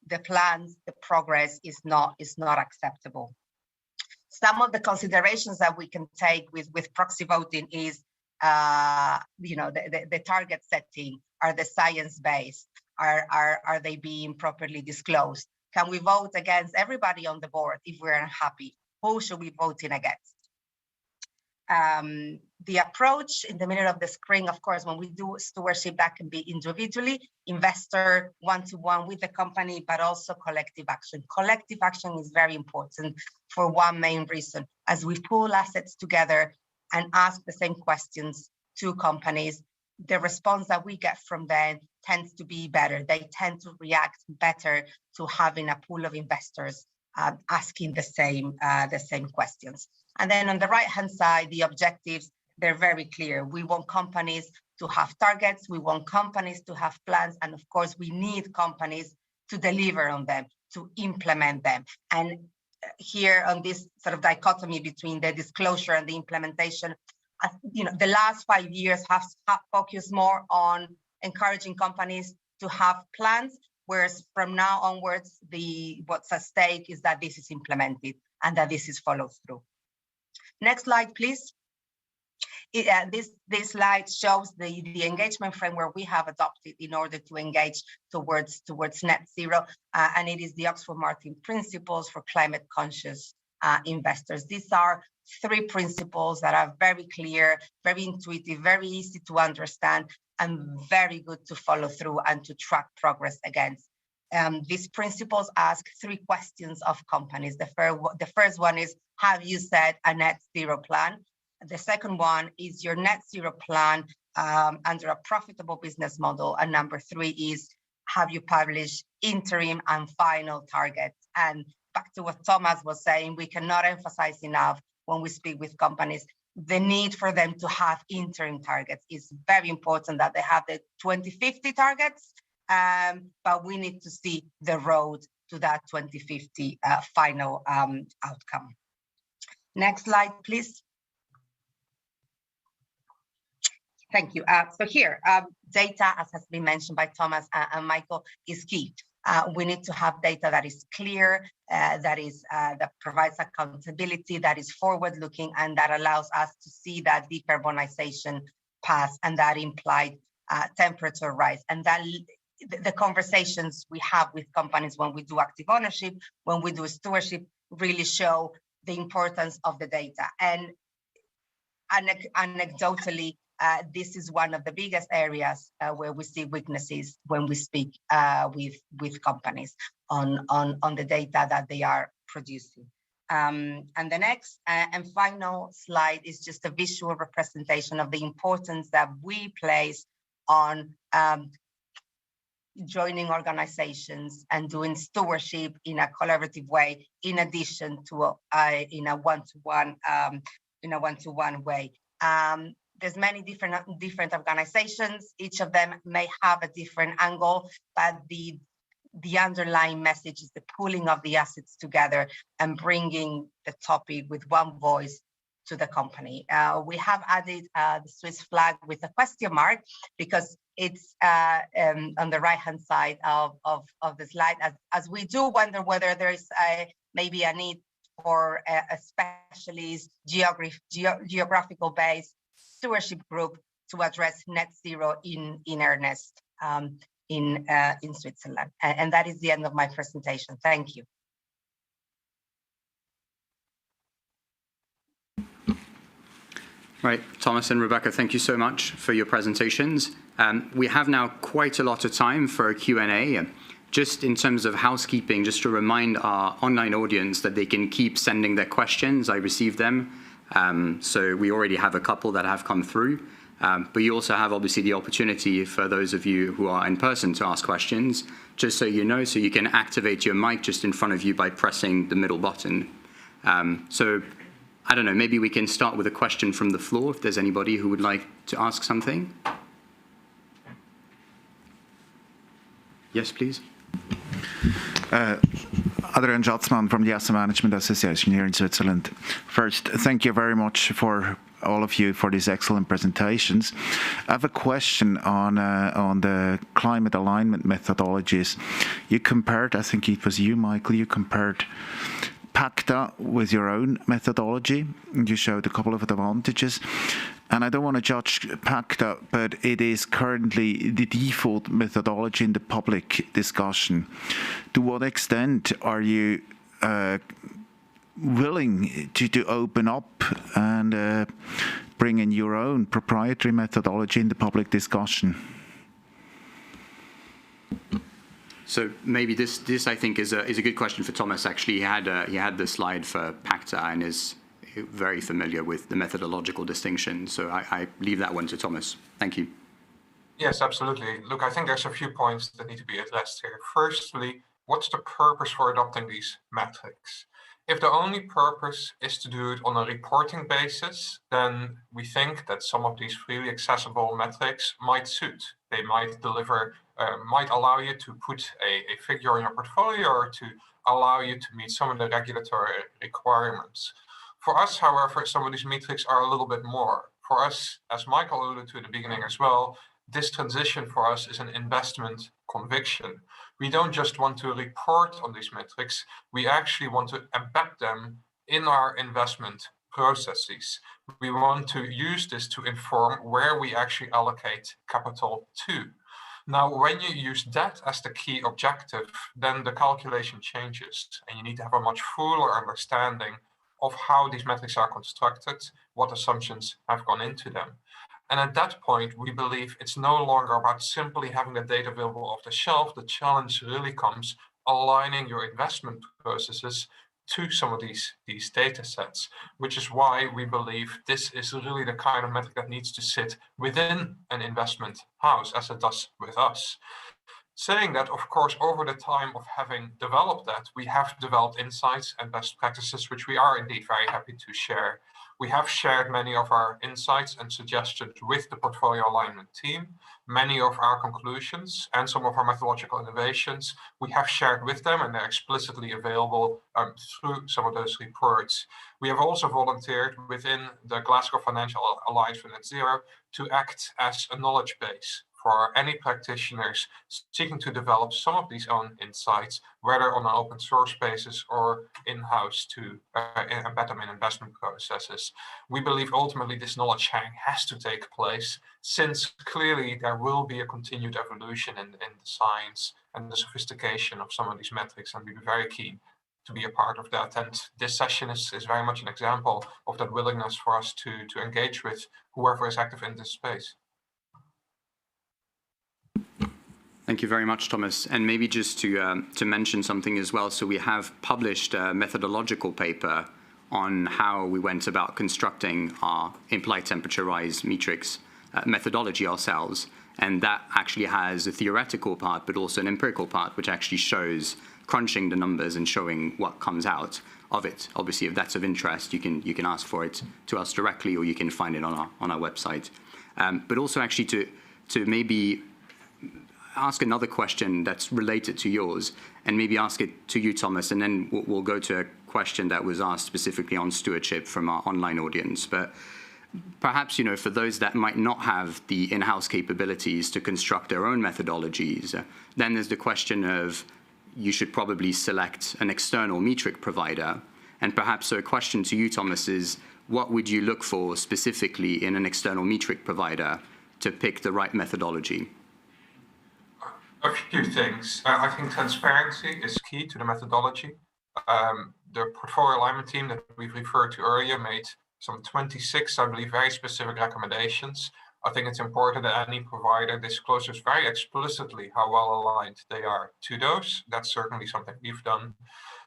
the plans, the progress is not acceptable. Some of the considerations that we can take with proxy voting is, the target setting. Are the science-based? Are they being properly disclosed? Can we vote against everybody on the board if we're unhappy? Who should we voting against? The approach in the middle of the screen, of course, when we do stewardship, that can be individually, investor, one-to-one with the company, but also collective action. Collective action is very important for one main reason. As we pull assets together and ask the same questions to companies, the response that we get from them tends to be better. They tend to react better to having a pool of investors asking the same questions. And then on the right-hand side, the objectives, they're very clear. We want companies to have targets. We want companies to have plans. And of course, we need companies to deliver on them, to implement them. And here on this sort of dichotomy between the disclosure and the implementation, the last 5 years have focused more on encouraging companies to have plans, whereas from now onwards, what's at stake is that this is implemented and that this is followed through. Next slide, please. This slide shows the engagement framework we have adopted in order to engage towards net zero, and it is the Oxford Martin Principles for Climate Conscious Investors. These are 3 principles that are very clear, very intuitive, very easy to understand, and very good to follow through and to track progress against. These principles ask 3 questions of companies. The first one is, have you set a net zero plan? The second one is your net zero plan under a profitable business model. And number 3 is, have you published interim and final targets? And back to what Thomas was saying, we cannot emphasize enough when we speak with companies, the need for them to have interim targets. Is very important that they have the 2050 targets, but we need to see the road to that 2050 final outcome. Next slide, please. Thank you. So here, data, as has been mentioned by Thomas and Michael, is key. We need to have data that is clear, that provides accountability, that is forward-looking, and that allows us to see that decarbonization path and that implied temperature rise. And that the conversations we have with companies when we do active ownership, when we do stewardship, really show the importance of the data. And anecdotally, this is one of the biggest areas where we see weaknesses when we speak with companies on the data that they are producing. And the next and final slide is just a visual representation of the importance that we place on joining organizations and doing stewardship in a collaborative way, in addition to in a one-to-one way. There's many different organizations. Each of them may have a different angle, but the underlying message is the pooling of the assets together and bringing the topic with one voice to the company. We have added the Swiss flag with a question mark because it's on the right-hand side of the slide, as we do wonder whether there is maybe a need for a specialist geographical base stewardship group to address net zero in earnest in Switzerland. And that is the end of my presentation. Thank you. Right, Thomas and Rebecca, thank you so much for your presentations. We have now quite a lot of time for a Q&A. Just in terms of housekeeping, just to remind our online audience that they can keep sending their questions. I received them. So we already have a couple that have come through. But you also have obviously the opportunity for those of you who are in person to ask questions, just so you know, so you can activate your mic just in front of you by pressing the middle button. So I don't know, maybe we can start with a question from the floor if there's anybody who would like to ask something. Yes, please. Adrian Schatzmann from the Asset Management Association here in Switzerland. First, thank you very much for all of you for these excellent presentations. I have a question on the climate alignment methodologies. You compared, I think it was you, Michael, you compared PACTA with your own methodology, and you showed a couple of advantages. And I don't want to judge PACTA, but it is currently the default methodology in the public discussion. To what extent are you willing to open up and bring in your own proprietary methodology in the public discussion? So maybe this I think is a good question for Thomas. Actually, he had the slide for PACTA and is very familiar with the methodological distinction. So I leave that one to Thomas. Thank you. Yes, absolutely. Look, I think there's a few points that need to be addressed here. Firstly, what's the purpose for adopting these metrics? If the only purpose is to do it on a reporting basis, then we think that some of these freely accessible metrics might suit. They might deliver, might allow you to put a figure in your portfolio or to allow you to meet some of the regulatory requirements. For us, however, some of these metrics are a little bit more. For us, as Michael alluded to in the beginning as well, this transition for us is an investment conviction. We don't just want to report on these metrics, we actually want to embed them in our investment processes. We want to use this to inform where we actually allocate capital to. Now, when you use that as the key objective, then the calculation changes and you need to have a much fuller understanding of how these metrics are constructed, what assumptions have gone into them. And at that point, we believe it's no longer about simply having the data available off the shelf. The challenge really comes aligning your investment processes to some of these data sets, which is why we believe this is really the kind of metric that needs to sit within an investment house, as it does with us. Saying that, of course, over the time of having developed that, we have developed insights and best practices, which we are indeed very happy to share. We have shared many of our insights and suggestions with the portfolio alignment team. Many of our conclusions and some of our methodological innovations we have shared with them, and they're explicitly available through some of those reports. We have also volunteered within the Glasgow Financial Alliance for Net Zero to act as a knowledge base for any practitioners seeking to develop some of these own insights, whether on an open source basis or in-house to embed them in investment processes. We believe ultimately this knowledge sharing has to take place, since clearly there will be a continued evolution in the science and the sophistication of some of these metrics, and we'd be very keen to be a part of that. And this session is very much an example of that willingness for us to engage with whoever is active in this space. Thank you very much, Thomas. And maybe just to mention something as well. So we have published a methodological paper on how we went about constructing our implied temperature rise matrix methodology ourselves. And that actually has a theoretical part, but also an empirical part, which actually shows crunching the numbers and showing what comes out of it. Obviously, if that's of interest, you can ask for it to us directly, or you can find it on our website. But also actually to maybe ask another question that's related to yours, and maybe ask it to you, Thomas, and then we'll go to a question that was asked specifically on stewardship from our online audience. But perhaps, for those that might not have the in-house capabilities to construct their own methodologies, then there's the question of you should probably select an external metric provider. And perhaps so a question to you, Thomas, is what would you look for specifically in an external metric provider to pick the right methodology? A few things. I think transparency is key to the methodology. The portfolio alignment team that we've referred to earlier made some 26, I believe, very specific recommendations. I think it's important that any provider discloses very explicitly how well aligned they are to those. That's certainly something we've done.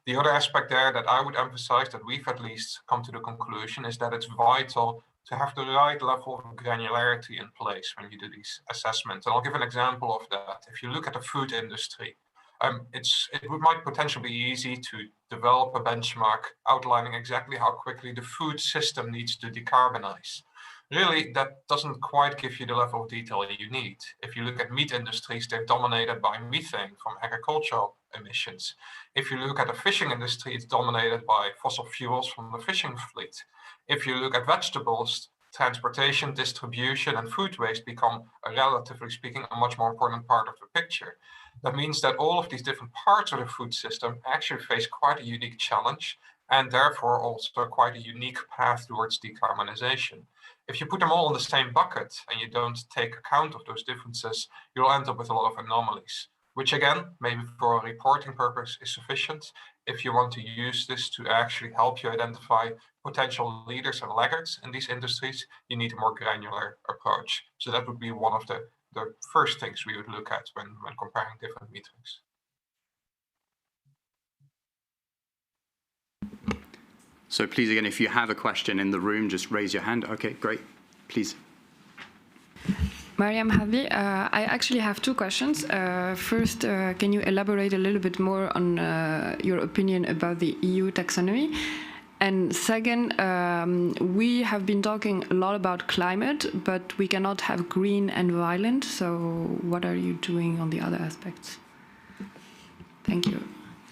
The other aspect there that I would emphasize, that we've at least come to the conclusion, is that it's vital to have the right level of granularity in place when you do these assessments. And I'll give an example of that. If you look at the food industry, it might potentially be easy to develop a benchmark outlining exactly how quickly the food system needs to decarbonize. really that doesn't quite give you the level of detail you need. If you look at meat industries, they're dominated by methane from agricultural emissions. If you look at the fishing industry, it's dominated by fossil fuels from the fishing fleet. If you look at vegetables, transportation, distribution, and food waste become, relatively speaking, a much more important part of the picture. That means that all of these different parts of the food system actually face quite a unique challenge, and therefore also quite a unique path towards decarbonization. If you put them all in the same bucket and you don't take account of those differences, you'll end up with a lot of anomalies, which again, maybe for a reporting purpose is sufficient. If you want to use this to actually help you identify potential leaders and laggards in these industries, you need a more granular approach. So that would be one of the first things we would look at when comparing different metrics. So please, again, if you have a question in the room, just raise your hand. Okay, great. Please. Mariam Havi, I actually have two questions. First, can you elaborate a little bit more on your opinion about the EU taxonomy? And second, we have been talking a lot about climate, but we cannot have green and violent. So what are you doing on the other aspects? Thank you.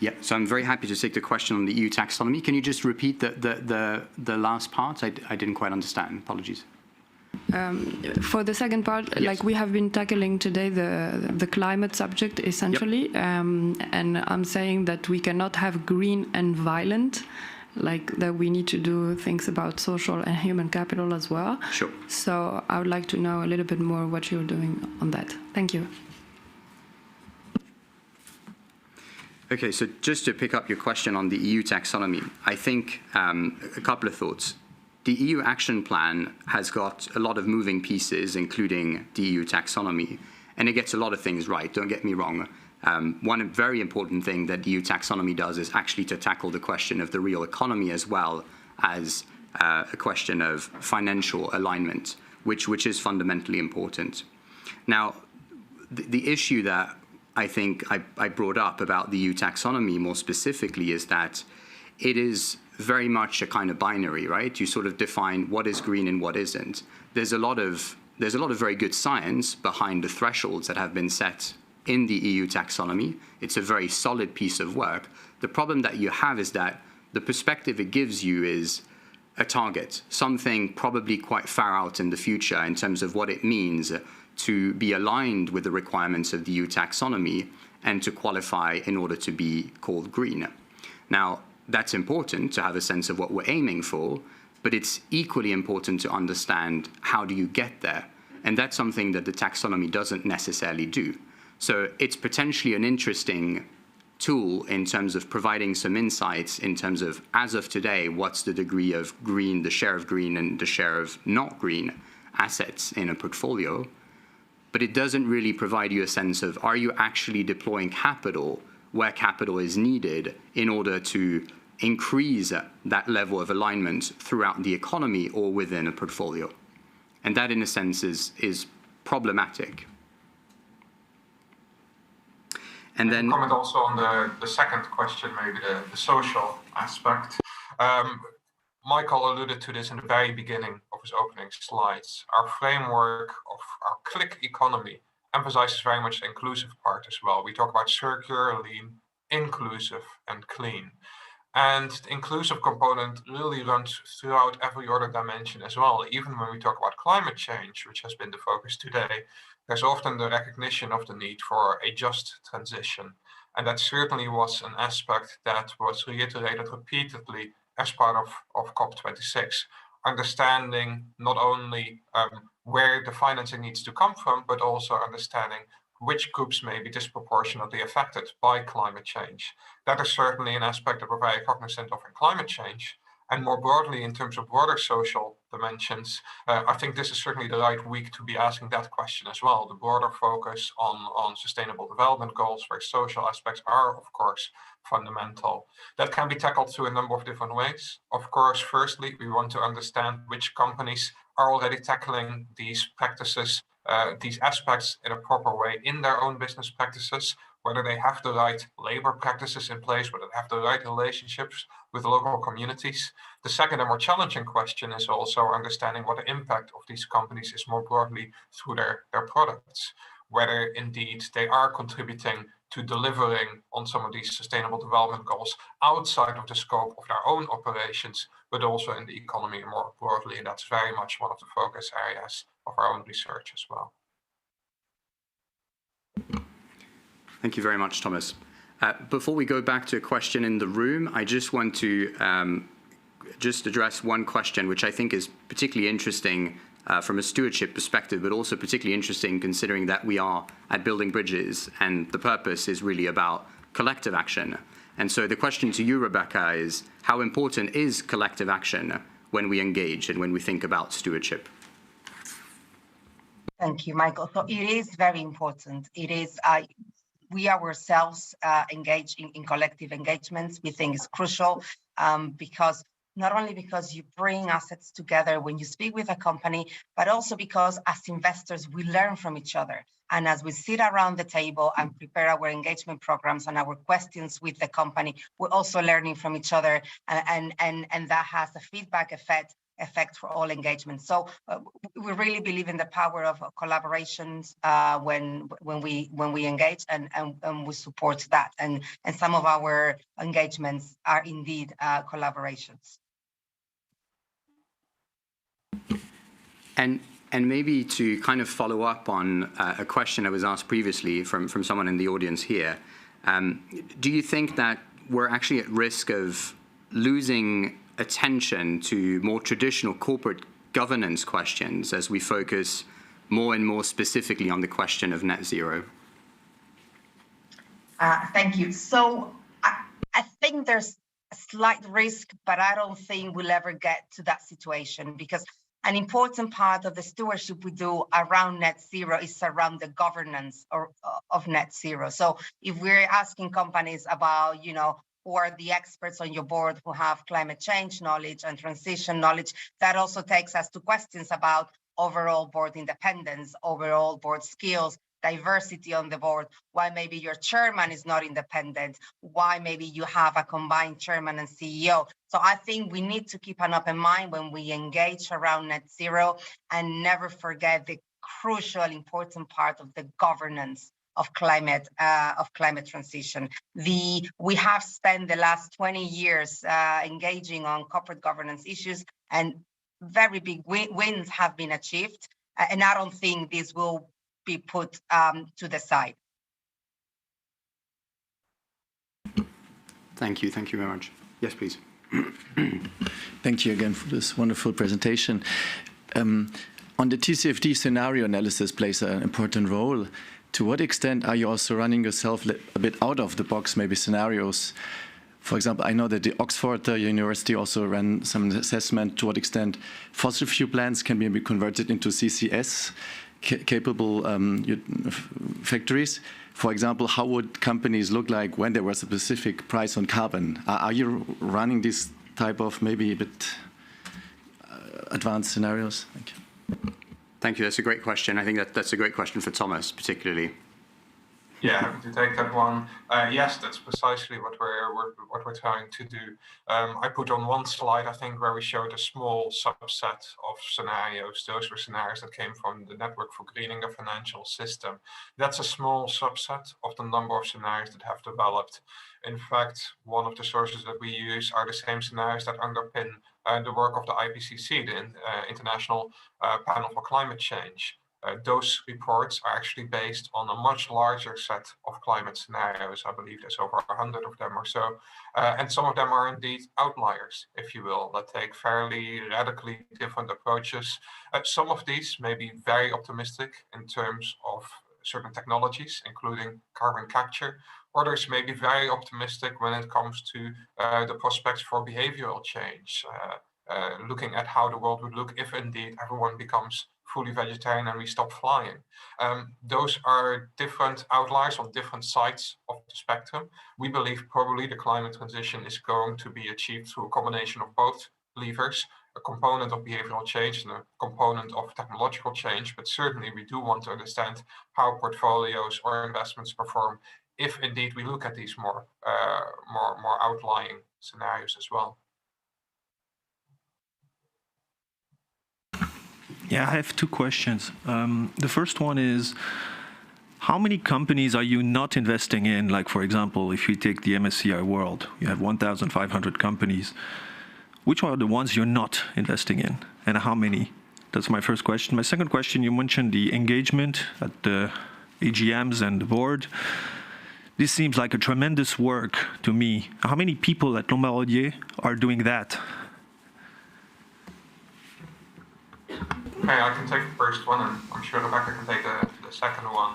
Yeah, so I'm very happy to take the question on the EU taxonomy. Can you just repeat the last part? I didn't quite understand. Apologies. For the second part, yes. Like we have been tackling today the climate subject essentially, yep. And I'm saying that we cannot have green and violent, like that we need to do things about social and human capital as well. Sure. So I would like to know a little bit more what you're doing on that. Thank you. Okay, so just to pick up your question on the EU taxonomy, I think a couple of thoughts. The EU action plan has got a lot of moving pieces, including the EU taxonomy, and it gets a lot of things right, don't get me wrong. One very important thing that the EU taxonomy does is actually to tackle the question of the real economy as well as a question of financial alignment, which is fundamentally important. Now, the issue that I think I brought up about the EU taxonomy more specifically is that it is very much a kind of binary, right? You sort of define what is green and what isn't. There's a lot of very good science behind the thresholds that have been set in the EU taxonomy. It's a very solid piece of work. The problem that you have is that the perspective it gives you is a target, something probably quite far out in the future in terms of what it means to be aligned with the requirements of the EU taxonomy and to qualify in order to be called green. Now, that's important to have a sense of what we're aiming for, but it's equally important to understand how do you get there. And that's something that the taxonomy doesn't necessarily do. So it's potentially an interesting tool in terms of providing some insights in terms of, as of today, what's the degree of green, the share of green and the share of not green assets in a portfolio. But it doesn't really provide you a sense of, are you actually deploying capital where capital is needed in order to increase that level of alignment throughout the economy or within a portfolio? And that, in a sense, is problematic. And then comment also on the second question, maybe the social aspect. Michael alluded to this in the very beginning of his opening slides. Our framework of our click economy emphasizes very much the inclusive part as well. We talk about circular, lean, inclusive, and clean. And the inclusive component really runs throughout every other dimension as well. Even when we talk about climate change, which has been the focus today, there's often the recognition of the need for a just transition. And that certainly was an aspect that was reiterated repeatedly as part of COP26, understanding not only where the financing needs to come from, but also understanding which groups may be disproportionately affected by climate change. That is certainly an aspect that we're very cognizant of in climate change. And more broadly, in terms of broader social dimensions, I think this is certainly the right week to be asking that question as well. The broader focus on sustainable development goals, where social aspects are, of course, fundamental. That can be tackled through a number of different ways. Of course, firstly, we want to understand which companies are already tackling these practices, these aspects in a proper way in their own business practices. whether they have the right labor practices in place, whether they have the right relationships with local communities. The second and more challenging question is also understanding what the impact of these companies is more broadly through their products, whether indeed they are contributing to delivering on some of these sustainable development goals outside of the scope of their own operations, but also in the economy more broadly. And that's very much one of the focus areas of our own research as well. Thank you very much, Thomas. Before we go back to a question in the room, I just want to just address one question, which I think is particularly interesting from a stewardship perspective, but also particularly interesting considering that we are at Building Bridges and the purpose is really about collective action. And so the question to you, Rebecca, is how important is collective action when we engage and when we think about stewardship? Thank you, Michael. So it is very important. It is, we ourselves engage in collective engagements. We think it's crucial because not only because you bring assets together when you speak with a company, but also because as investors, we learn from each other. And as we sit around the table and prepare our engagement programs and our questions with the company, we're also learning from each other. And that has a feedback effect for all engagements. So we really believe in the power of collaborations when we engage, and we support that. And some of our engagements are indeed collaborations. And maybe to kind of follow up on a question that was asked previously from someone in the audience here, do you think that we're actually at risk of losing attention to more traditional corporate governance questions as we focus more and more specifically on the question of net zero? Thank you. So I think there's a slight risk, but I don't think we'll ever get to that situation, because an important part of the stewardship we do around net zero is around the governance of net zero. So if we're asking companies about, who are the experts on your board who have climate change knowledge and transition knowledge, that also takes us to questions about overall board independence, overall board skills, diversity on the board, why maybe your chairman is not independent, why maybe you have a combined chairman and CEO. So I think we need to keep an open mind when we engage around net zero and never forget the crucial, important part of the governance of climate transition. We have spent the last 20 years engaging on corporate governance issues, and very big wins have been achieved. And I don't think this will be put to the side. Thank you very much. Yes, please. Thank you again for this wonderful presentation. On the TCFD, scenario analysis plays an important role. To what extent are you also running yourself a bit out of the box, maybe scenarios? For example, I know that the Oxford University also ran some assessment to what extent fossil fuel plants can be converted into CCS capable factories. For example, how would companies look like when there was a specific price on carbon? Are you running this type of maybe a bit advanced scenarios? Thank you. Thank you. That's a great question. I think that's a great question for Thomas, particularly. Yeah, happy to take that one. Yes, that's precisely what we're trying to do. I put on one slide, I think, where we showed a small subset of scenarios. Those were scenarios that came from the Network for Greening the Financial System. That's a small subset of the number of scenarios that have developed. In fact, one of the sources that we use are the same scenarios that underpin the work of the IPCC, the International Panel for Climate Change. Those reports are actually based on a much larger set of climate scenarios. I believe there's over 100 of them or so. And some of them are indeed outliers, if you will, that take fairly radically different approaches. Some of these may be very optimistic in terms of certain technologies, including carbon capture. Others may be very optimistic when it comes to the prospects for behavioral change, looking at how the world would look if indeed everyone becomes fully vegetarian and we stop flying. Those are different outliers on different sides of the spectrum. We believe probably the climate transition is going to be achieved through a combination of both levers, a component of behavioral change and a component of technological change, but certainly we do want to understand how portfolios or investments perform if indeed we look at these more outlying scenarios as well. Yeah, I have two questions. The first one is, how many companies are you not investing in? Like, for example, if you take the MSCI World, you have 1,500 companies. Which are the ones you're not investing in, and how many? That's my first question. My second question, you mentioned the engagement at the AGMs and the board. This seems like a tremendous work to me. How many people at Lombard are doing that? Okay, I can take the first one, and I'm sure Rebecca can take the second one.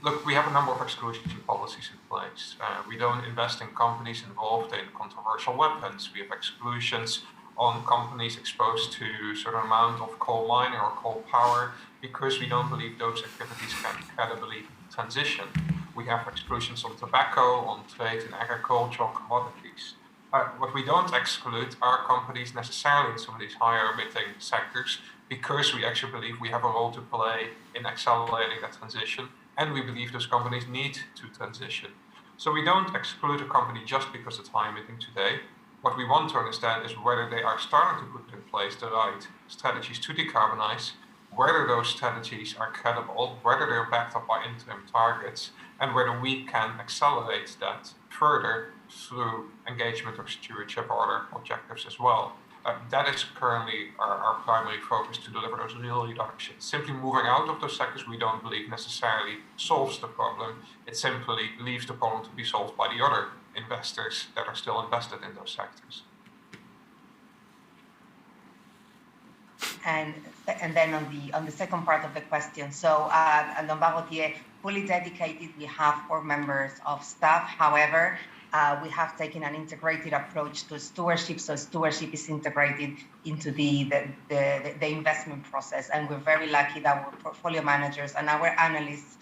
Look, we have a number of exclusion policies in place. We don't invest in companies involved in controversial weapons. We have exclusions on companies exposed to a certain amount of coal mining or coal power because we don't believe those activities can credibly transition. We have exclusions on tobacco, on trade in agricultural commodities. What we don't exclude are companies necessarily in some of these higher emitting sectors because we actually believe we have a role to play in accelerating that transition, and we believe those companies need to transition. So we don't exclude a company just because it's high emitting today. What we want to understand is whether they are starting to put in place the right strategies to decarbonize, whether those strategies are credible, whether they're backed up by interim targets, and whether we can accelerate that further through engagement or stewardship or other objectives as well. That is currently our primary focus, to deliver those real reductions. Simply moving out of those sectors we don't believe necessarily solves the problem. It simply leaves the problem to be solved by the other investors that are still invested in those sectors. And then on the second part of the question, so at Lombard fully dedicated, we have 4 members of staff. However, we have taken an integrated approach to stewardship. So stewardship is integrated into the investment process. And we're very lucky that our portfolio managers and our analysts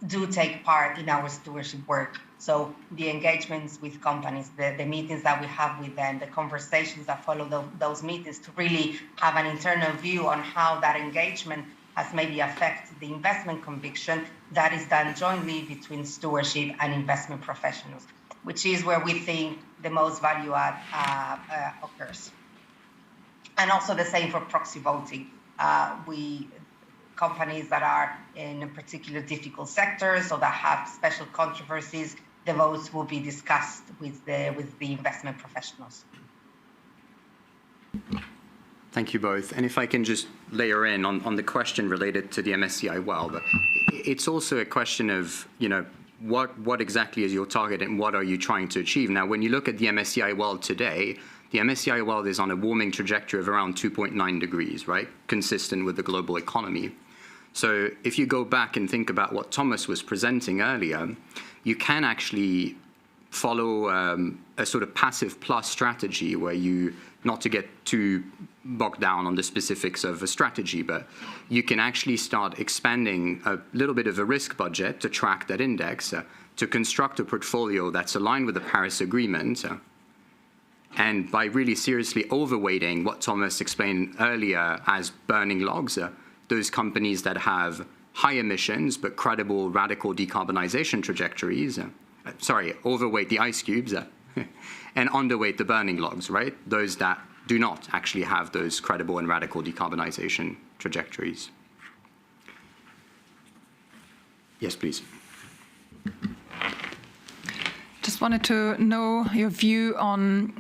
do take part in our stewardship work. So the engagements with companies, the meetings that we have with them, the conversations that follow those meetings to really have an internal view on how that engagement has maybe affected the investment conviction, that is done jointly between stewardship and investment professionals, which is where we think the most value add occurs. And also the same for proxy voting. Companies that are in a particular difficult sectors or that have special controversies, the votes will be discussed with the investment professionals. Thank you both. And if I can just layer in on the question related to the MSCI World, it's also a question of, what exactly is your target and what are you trying to achieve? Now, when you look at the MSCI World today, the MSCI World is on a warming trajectory of around 2.9 degrees, right? Consistent with the global economy. So if you go back and think about what Thomas was presenting earlier, you can actually follow a sort of passive plus strategy where you, not to get too bogged down on the specifics of a strategy, but you can actually start expanding a little bit of a risk budget to track that index, to construct a portfolio that's aligned with the Paris Agreement, and by really seriously overweighting what Thomas explained earlier as burning logs, those companies that have high emissions but credible radical decarbonization trajectories, overweight the ice cubes and underweight the burning logs, right? Those that do not actually have those credible and radical decarbonization trajectories. Yes, please. Just wanted to know your view on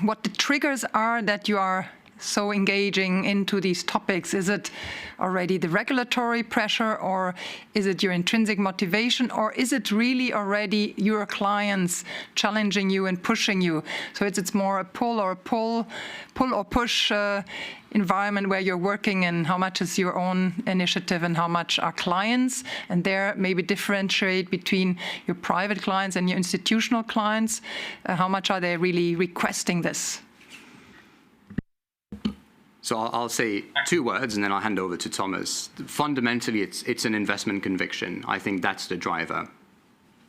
what the triggers are that you are so engaging into these topics. Is it already the regulatory pressure, or is it your intrinsic motivation, or is it really already your clients challenging you and pushing you? So it's more a pull or push environment where you're working in. How much is your own initiative and how much are clients? And there maybe differentiate between your private clients and your institutional clients. How much are they really requesting this? So I'll say 2 words and then I'll hand over to Thomas. Fundamentally, it's an investment conviction. I think that's the driver.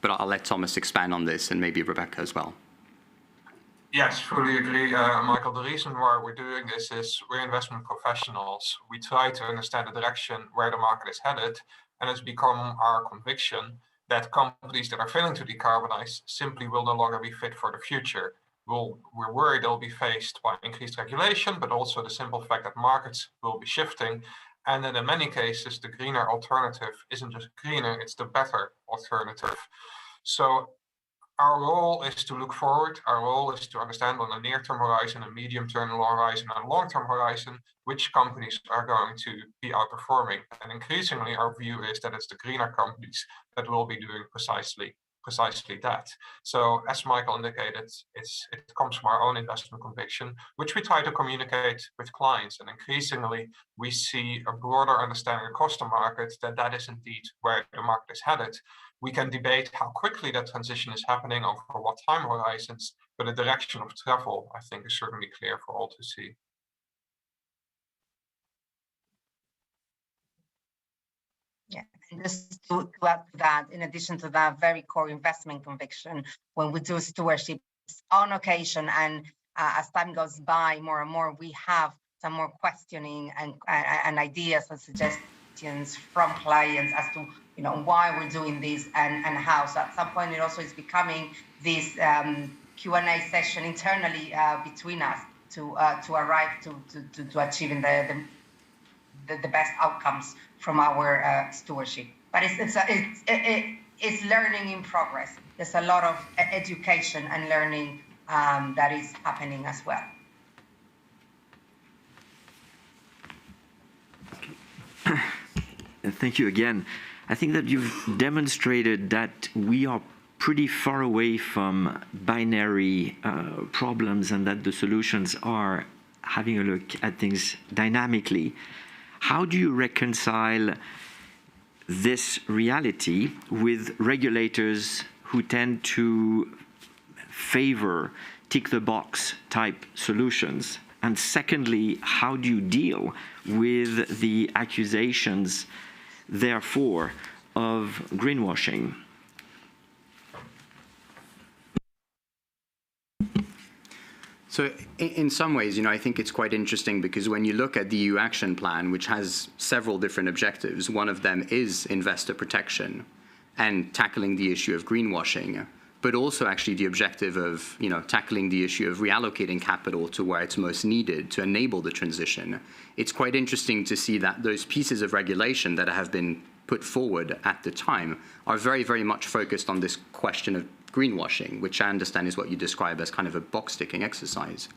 But I'll let Thomas expand on this and maybe Rebecca as well. Yes, fully agree, Michael. The reason why we're doing this is we're investment professionals. We try to understand the direction where the market is headed, and it's become our conviction that companies that are failing to decarbonize simply will no longer be fit for the future. We're worried they'll be faced by increased regulation, but also the simple fact that markets will be shifting. And then in many cases, the greener alternative isn't just greener, it's the better alternative. So our role is to look forward. Our role is to understand on a near-term horizon, a medium-term horizon, and a long-term horizon, which companies are going to be outperforming. And increasingly, our view is that it's the greener companies that will be doing precisely that. So as Michael indicated, it comes from our own investment conviction, which we try to communicate with clients. And increasingly, we see a broader understanding across the market that is indeed where the market is headed. We can debate how quickly that transition is happening, over what time horizons, but the direction of travel, I think, is certainly clear for all to see. Yeah, and just to add to that, in addition to that very core investment conviction, when we do stewardship on occasion, and as time goes by, more and more, we have some more questioning and ideas and suggestions from clients as to why we're doing this and how. So at some point, it also is becoming this Q&A session internally between us to arrive to achieving the best outcomes from our stewardship. But it's learning in progress. There's a lot of education and learning that is happening as well. Thank you again. I think that you've demonstrated that we are pretty far away from binary problems, and that the solutions are having a look at things dynamically. How do you reconcile this reality with regulators who tend to favor tick-the-box type solutions? And secondly, how do you deal with the accusations, therefore, of greenwashing? So in some ways, I think it's quite interesting, because when you look at the EU Action Plan, which has several different objectives, one of them is investor protection and tackling the issue of greenwashing, but also actually the objective of tackling the issue of reallocating capital to where it's most needed to enable the transition. It's quite interesting to see that those pieces of regulation that have been put forward at the time are very, very much focused on this question of greenwashing, which I understand is what you describe as kind of a box-ticking exercise.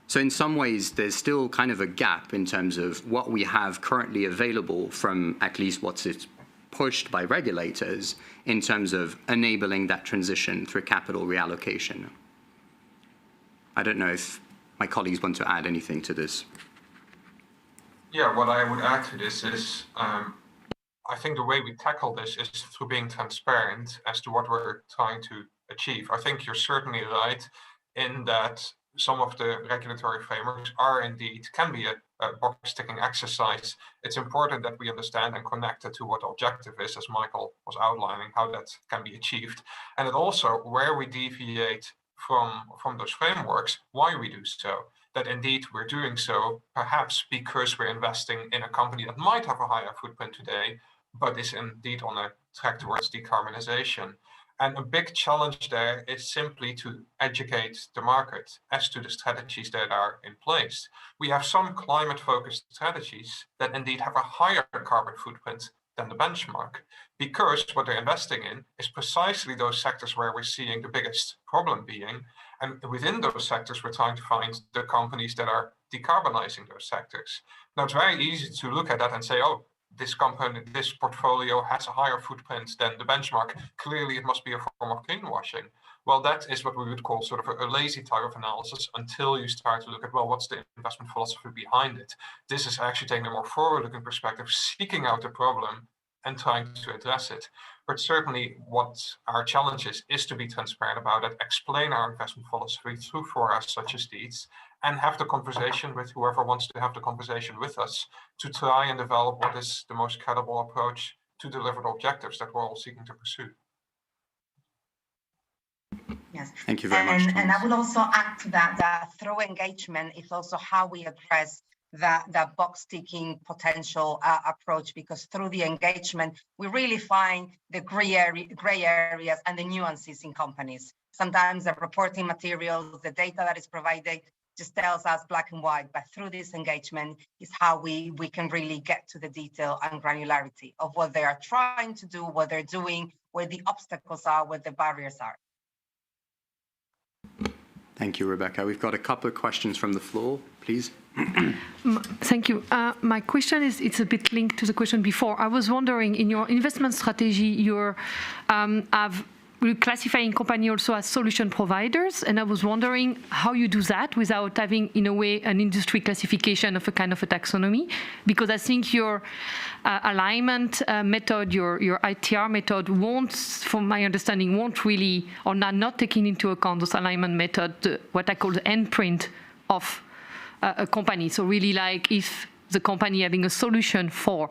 So in some ways, there's still kind of a gap in terms of what we have currently available from at least what's pushed by regulators in terms of enabling that transition through capital reallocation. I don't know if my colleagues want to add anything to this. Yeah, what I would add to this is I think the way we tackle this is through being transparent as to what we're trying to achieve. I think you're certainly right in that some of the regulatory frameworks can be a box-ticking exercise. It's important that we understand and connect it to what the objective is, as Michael was outlining, how that can be achieved. And it also, where we deviate from those frameworks, why we do so. That indeed we're doing so, perhaps because we're investing in a company that might have a higher footprint today, but is indeed on a track towards decarbonization. And a big challenge there is simply to educate the market as to the strategies that are in place. We have some climate-focused strategies that indeed have a higher carbon footprint than the benchmark, because what they're investing in is precisely those sectors where we're seeing the biggest problem being. And within those sectors, we're trying to find the companies that are decarbonizing those sectors. Now, it's very easy to look at that and say, oh, this company, this portfolio has a higher footprint than the benchmark. Clearly, it must be a form of greenwashing. Well, that is what we would call sort of a lazy type of analysis until you start to look at, well, what's the investment philosophy behind it? This is actually taking a more forward-looking perspective, seeking out the problem and trying to address it. But certainly what our challenge is to be transparent about it, explain our investment philosophy through forums such as these, and have the conversation with whoever wants to have the conversation with us to try and develop what is the most credible approach to deliver the objectives that we're all seeking to pursue. Yes. Thank you very much. And I will also add to that through engagement is also how we address that box ticking potential approach, because through the engagement, we really find the gray areas and the nuances in companies. Sometimes the reporting materials, the data that is provided just tells us black and white, but through this engagement is how we can really get to the detail and granularity of what they are trying to do, what they're doing, where the obstacles are, where the barriers are. Thank you, Rebecca. We've got a couple of questions from the floor, please. Thank you. My question is, it's a bit linked to the question before. I was wondering, in your investment strategy, you're classifying company also as solution providers, and I was wondering how you do that without having, in a way, an industry classification of a kind of a taxonomy, because I think your alignment method, your ITR method won't, from my understanding, won't really, or not taking into account those alignment method, what I call the endprint of a company. So really, like, if the company having a solution for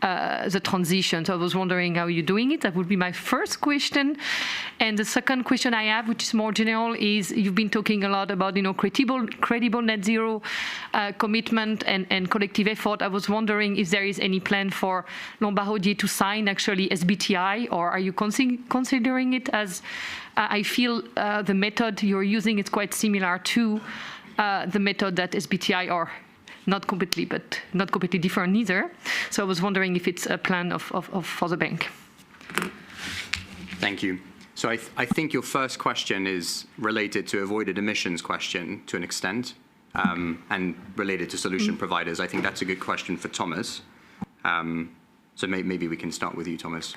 the transition. So I was wondering how you're doing it. That would be my first question. And the second question I have, which is more general, is you've been talking a lot about, credible net zero commitment and collective effort. I was wondering if there is any plan for Lombardier to sign actually SBTI, or are you considering it as, I feel the method you're using is quite similar to the method that SBTI are. Not completely, but not completely different either. So I was wondering if it's a plan for the bank. Thank you. So I think your first question is related to avoided emissions question to an extent, and related to solution providers. I think that's a good question for Thomas. So maybe we can start with you, Thomas.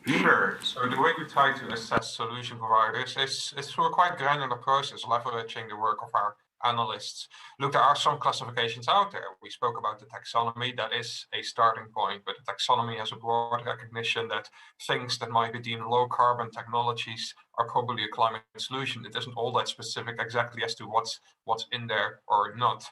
Sure. So the way we try to assess solution providers is through a quite granular process, leveraging the work of our analysts. Look, there are some classifications out there. We spoke about the taxonomy. That is a starting point, but the taxonomy has a broad recognition that things that might be deemed low carbon technologies are probably a climate solution. It isn't all that specific exactly as to what's in there or not.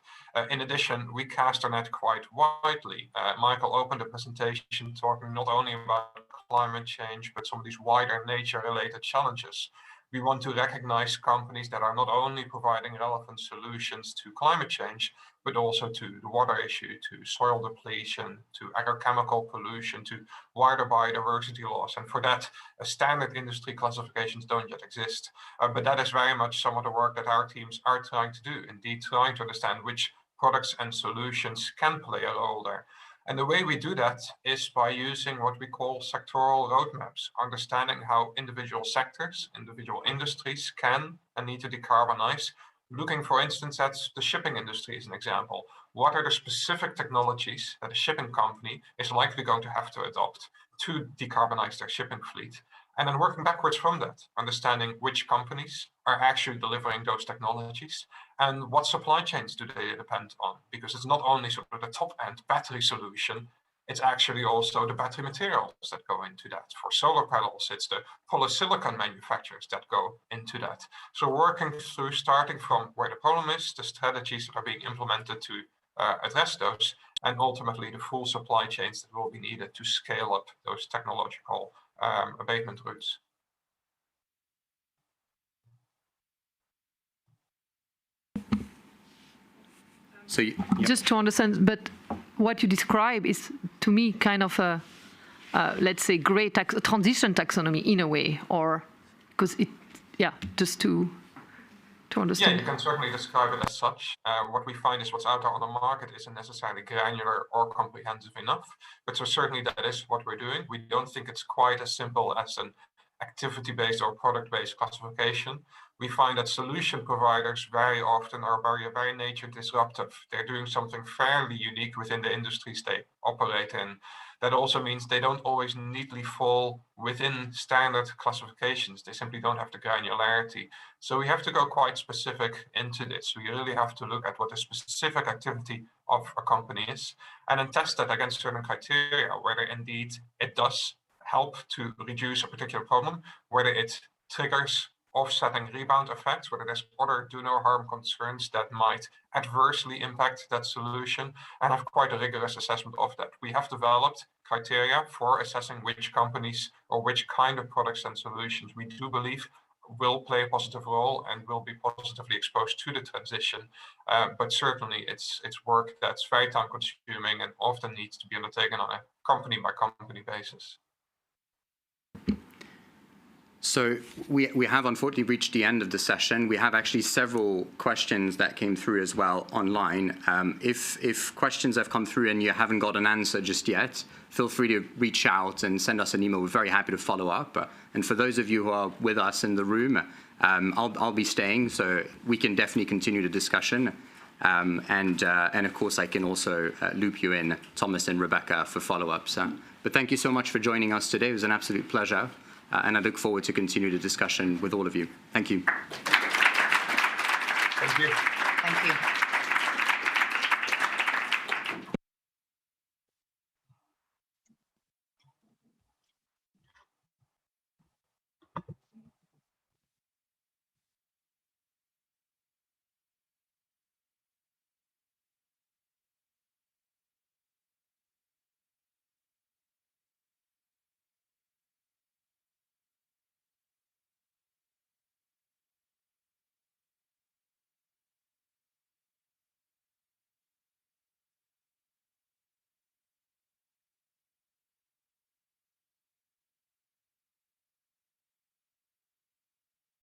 In addition, we cast our net quite widely. Michael opened the presentation talking not only about climate change, but some of these wider nature-related challenges. We want to recognize companies that are not only providing relevant solutions to climate change, but also to the water issue, to soil depletion, to agrochemical pollution, to wider biodiversity loss. And for that, standard industry classifications don't yet exist. But that is very much some of the work that our teams are trying to do, indeed trying to understand which products and solutions can play a role there. And the way we do that is by using what we call sectoral roadmaps, understanding how individual sectors, individual industries can and need to decarbonize. Looking, for instance, at the shipping industry as an example. What are the specific technologies that a shipping company is likely going to have to adopt to decarbonize their shipping fleet? And then working backwards from that, understanding which companies are actually delivering those technologies and what supply chains do they depend on? Because it's not only sort of the top-end battery solution, it's actually also the battery materials that go into that. For solar panels, it's the polysilicon manufacturers that go into that. So working through, starting from where the problem is, the strategies that are being implemented to address those, and ultimately the full supply chains that will be needed to scale up those technological abatement routes. So just to understand, but what you describe is, to me, kind of a, let's say, great transition taxonomy in a way, or because it, just to understand. Yeah, you can certainly describe it as such. What we find is what's out there on the market isn't necessarily granular or comprehensive enough, but so certainly that is what we're doing. We don't think it's quite as simple as an activity-based or product-based classification. We find that solution providers very often are very nature disruptive. They're doing something fairly unique within the industries they operate in. That also means they don't always neatly fall within standard classifications. They simply don't have the granularity. So we have to go quite specific into this. We really have to look at what the specific activity of a company is and then test that against certain criteria, whether indeed it does help to reduce a particular problem, whether it triggers offsetting rebound effects, whether there's other do no harm concerns that might adversely impact that solution, and have quite a rigorous assessment of that. We have developed criteria for assessing which companies or which kind of products and solutions we do believe will play a positive role and will be positively exposed to the transition. But certainly it's work that's very time consuming and often needs to be undertaken on a company by company basis. So we have unfortunately reached the end of the session. We have actually several questions that came through as well online. If questions have come through and you haven't got an answer just yet, feel free to reach out and send us an email. We're very happy to follow up. And for those of you who are with us in the room, I'll be staying, so we can definitely continue the discussion. And of course, I can also loop you in, Thomas and Rebecca, for follow-ups. But thank you so much for joining us today. It was an absolute pleasure. And I look forward to continue the discussion with all of you. Thank you. Thank you. Thank you.